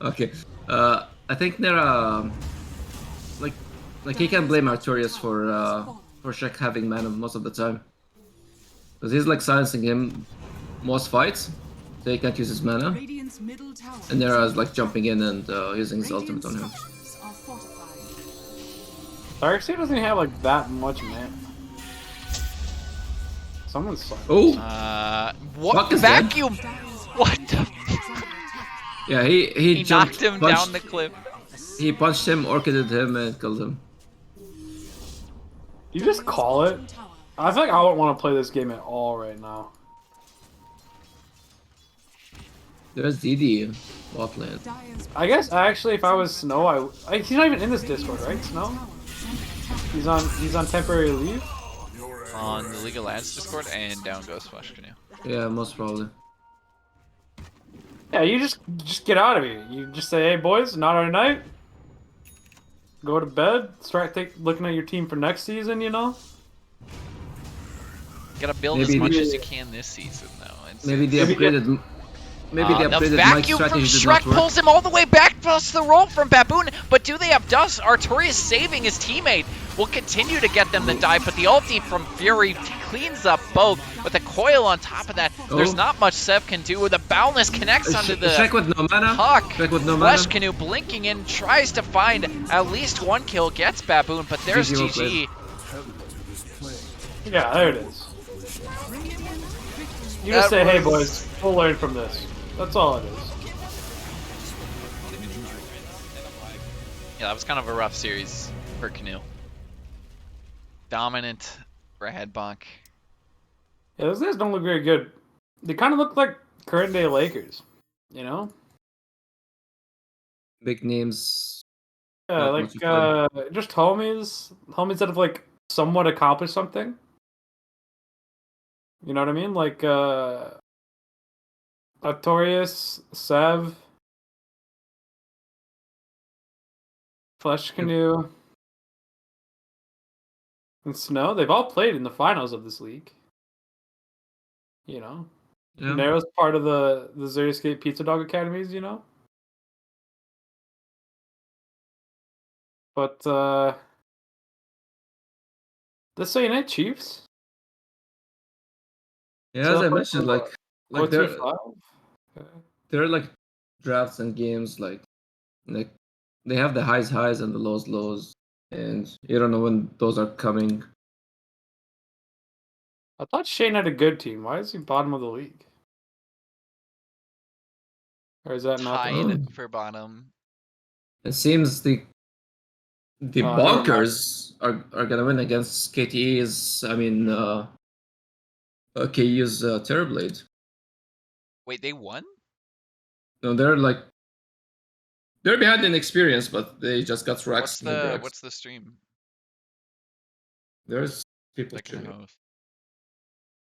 okay. I think there like he can blame Artorias for Shrek having mana most of the time, because he's like silencing him most fights, so he can't use his mana, Radiant's middle tower. and Nera is like jumping in and using his ultimate on him. Structures are fortified. Darkseid doesn't have like that much mana. Someone's silent. Oh, What Fuck is that? vacuum? What the? yeah, he He jumped, knocked him punched, down the cliff. He punched him, orchided him, and killed him. You just call it? I feel like I don't want to play this game at all right now. There's DD bot lane. Dire's I guess actually, if I was Snow, he's not even in this Discord, right? Snow? He's on temporary leave. On the League of Legends Discord, and down goes Flesh Canoe. Yeah, most probably. Yeah, you just get out of here. You just say, "Hey boys, not our night." go to bed, start looking at your team for next season. You know. Gotta build as Maybe much the- as you can this season, though. Maybe the Maybe get- upgraded. Maybe the The upgraded mic vacuum from strategy did not Shrek work. pulls him all the way back past the roll from Baboon, but do they have dust? Artorias saving his teammate will continue to get them the dive, but the ulti from Fury cleans up both with a coil on top of that. There's Oh. not much Sev can do. The Boundless connects onto the Shrek with no mana. Huck. Shrek with no Flesh mana. Canoe blinking in, tries to find at least one kill, gets Baboon, but there's GG well GG. Yeah, there it is. You just say, "Hey boys, we'll learn from this." That's all it is. Yeah, that was kind of a rough series for Canoe. Dominant for a head bonk. Yeah, those guys don't look very good. They kind of look like current day Lakers. You know? Big names. Yeah, Not like much of fun. just homies that have like somewhat accomplished something. You know what I mean? Like Artorias, Sev, Flesh Canoe, and Snow. They've all played in the finals of this league. You know, Yeah. Nero's part of the Xeriscape Pizza Dog Academies. You know, but this ain't it, Chiefs. Yeah, So as I far, mentioned, like what's there, your file? there are like drafts and games like they have the highs and the lows, and you don't know when those are coming. I thought Shane had a good team. Why is he bottom of the league? Or is that not the Tied Oh. for bottom. It seems the Oh, never mind. bonkers are gonna win against KTE's. I mean, KU's Terrorblade. Wait, they won? No, they're behind in experience, but they just got Rex. What's the stream? There's people That can streaming. host.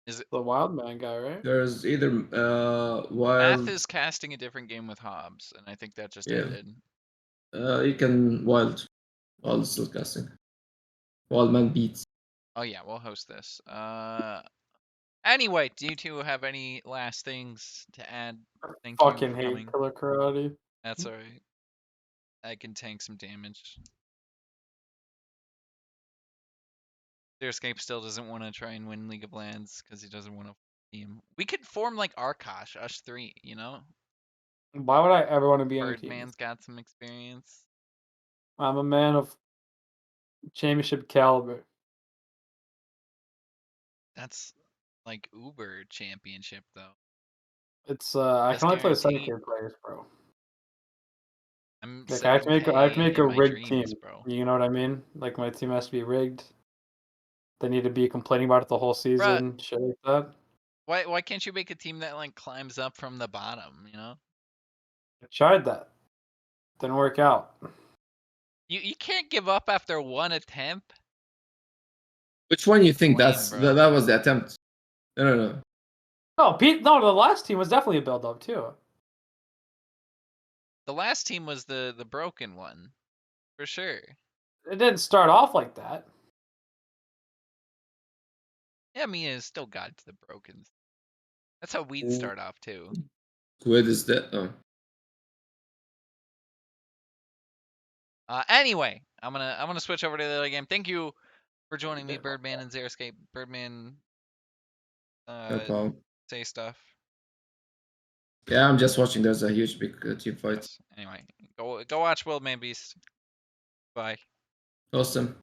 Is it The Wild Man guy, right? There's either Math Wild. is casting a different game with Hobbs, and I think that just Yeah. ended. You can Wild is still casting. Wildman beats. Oh yeah, we'll host this. Anyway, do you two have any last things to add? Thank you Fucking for hate coming. Killer Karate. That's alright. I can tank some damage. Escape still doesn't want to try and win League of Lands because he doesn't want to team. We could form like Arkosh, us three, you know? Why would I ever want to be on a team? Birdman's got some experience. I'm a man of championship caliber. That's like Uber championship though. It's I That's can only play with guaranteed. 7K players, bro. I'm Like I have to make in a my rigged dreams, team. bro. You know what I mean? Like my team has to be rigged. They need to be complaining about it the whole season, shit like that. Why can't you make a team that like climbs up from the bottom, you know? I tried that. Didn't work out. You can't give up after one attempt. Which one you think Lame, that bro. that was the attempt? No. No, Pete. No, the last team was definitely a build up too. The last team was the broken one. For sure. It didn't start off like that. Yeah, I mean, it's still got to the brokens. That's how we'd start off too. Squid is that? Oh. Anyway, I'm gonna switch over to the other game. Thank you for joining me, Yeah. Birdman and Xeriscape. Birdman, No problem. say stuff. Yeah, I'm just watching. There's a huge big team fight. Yes. Anyway, go watch World Man Beast. Bye. Awesome.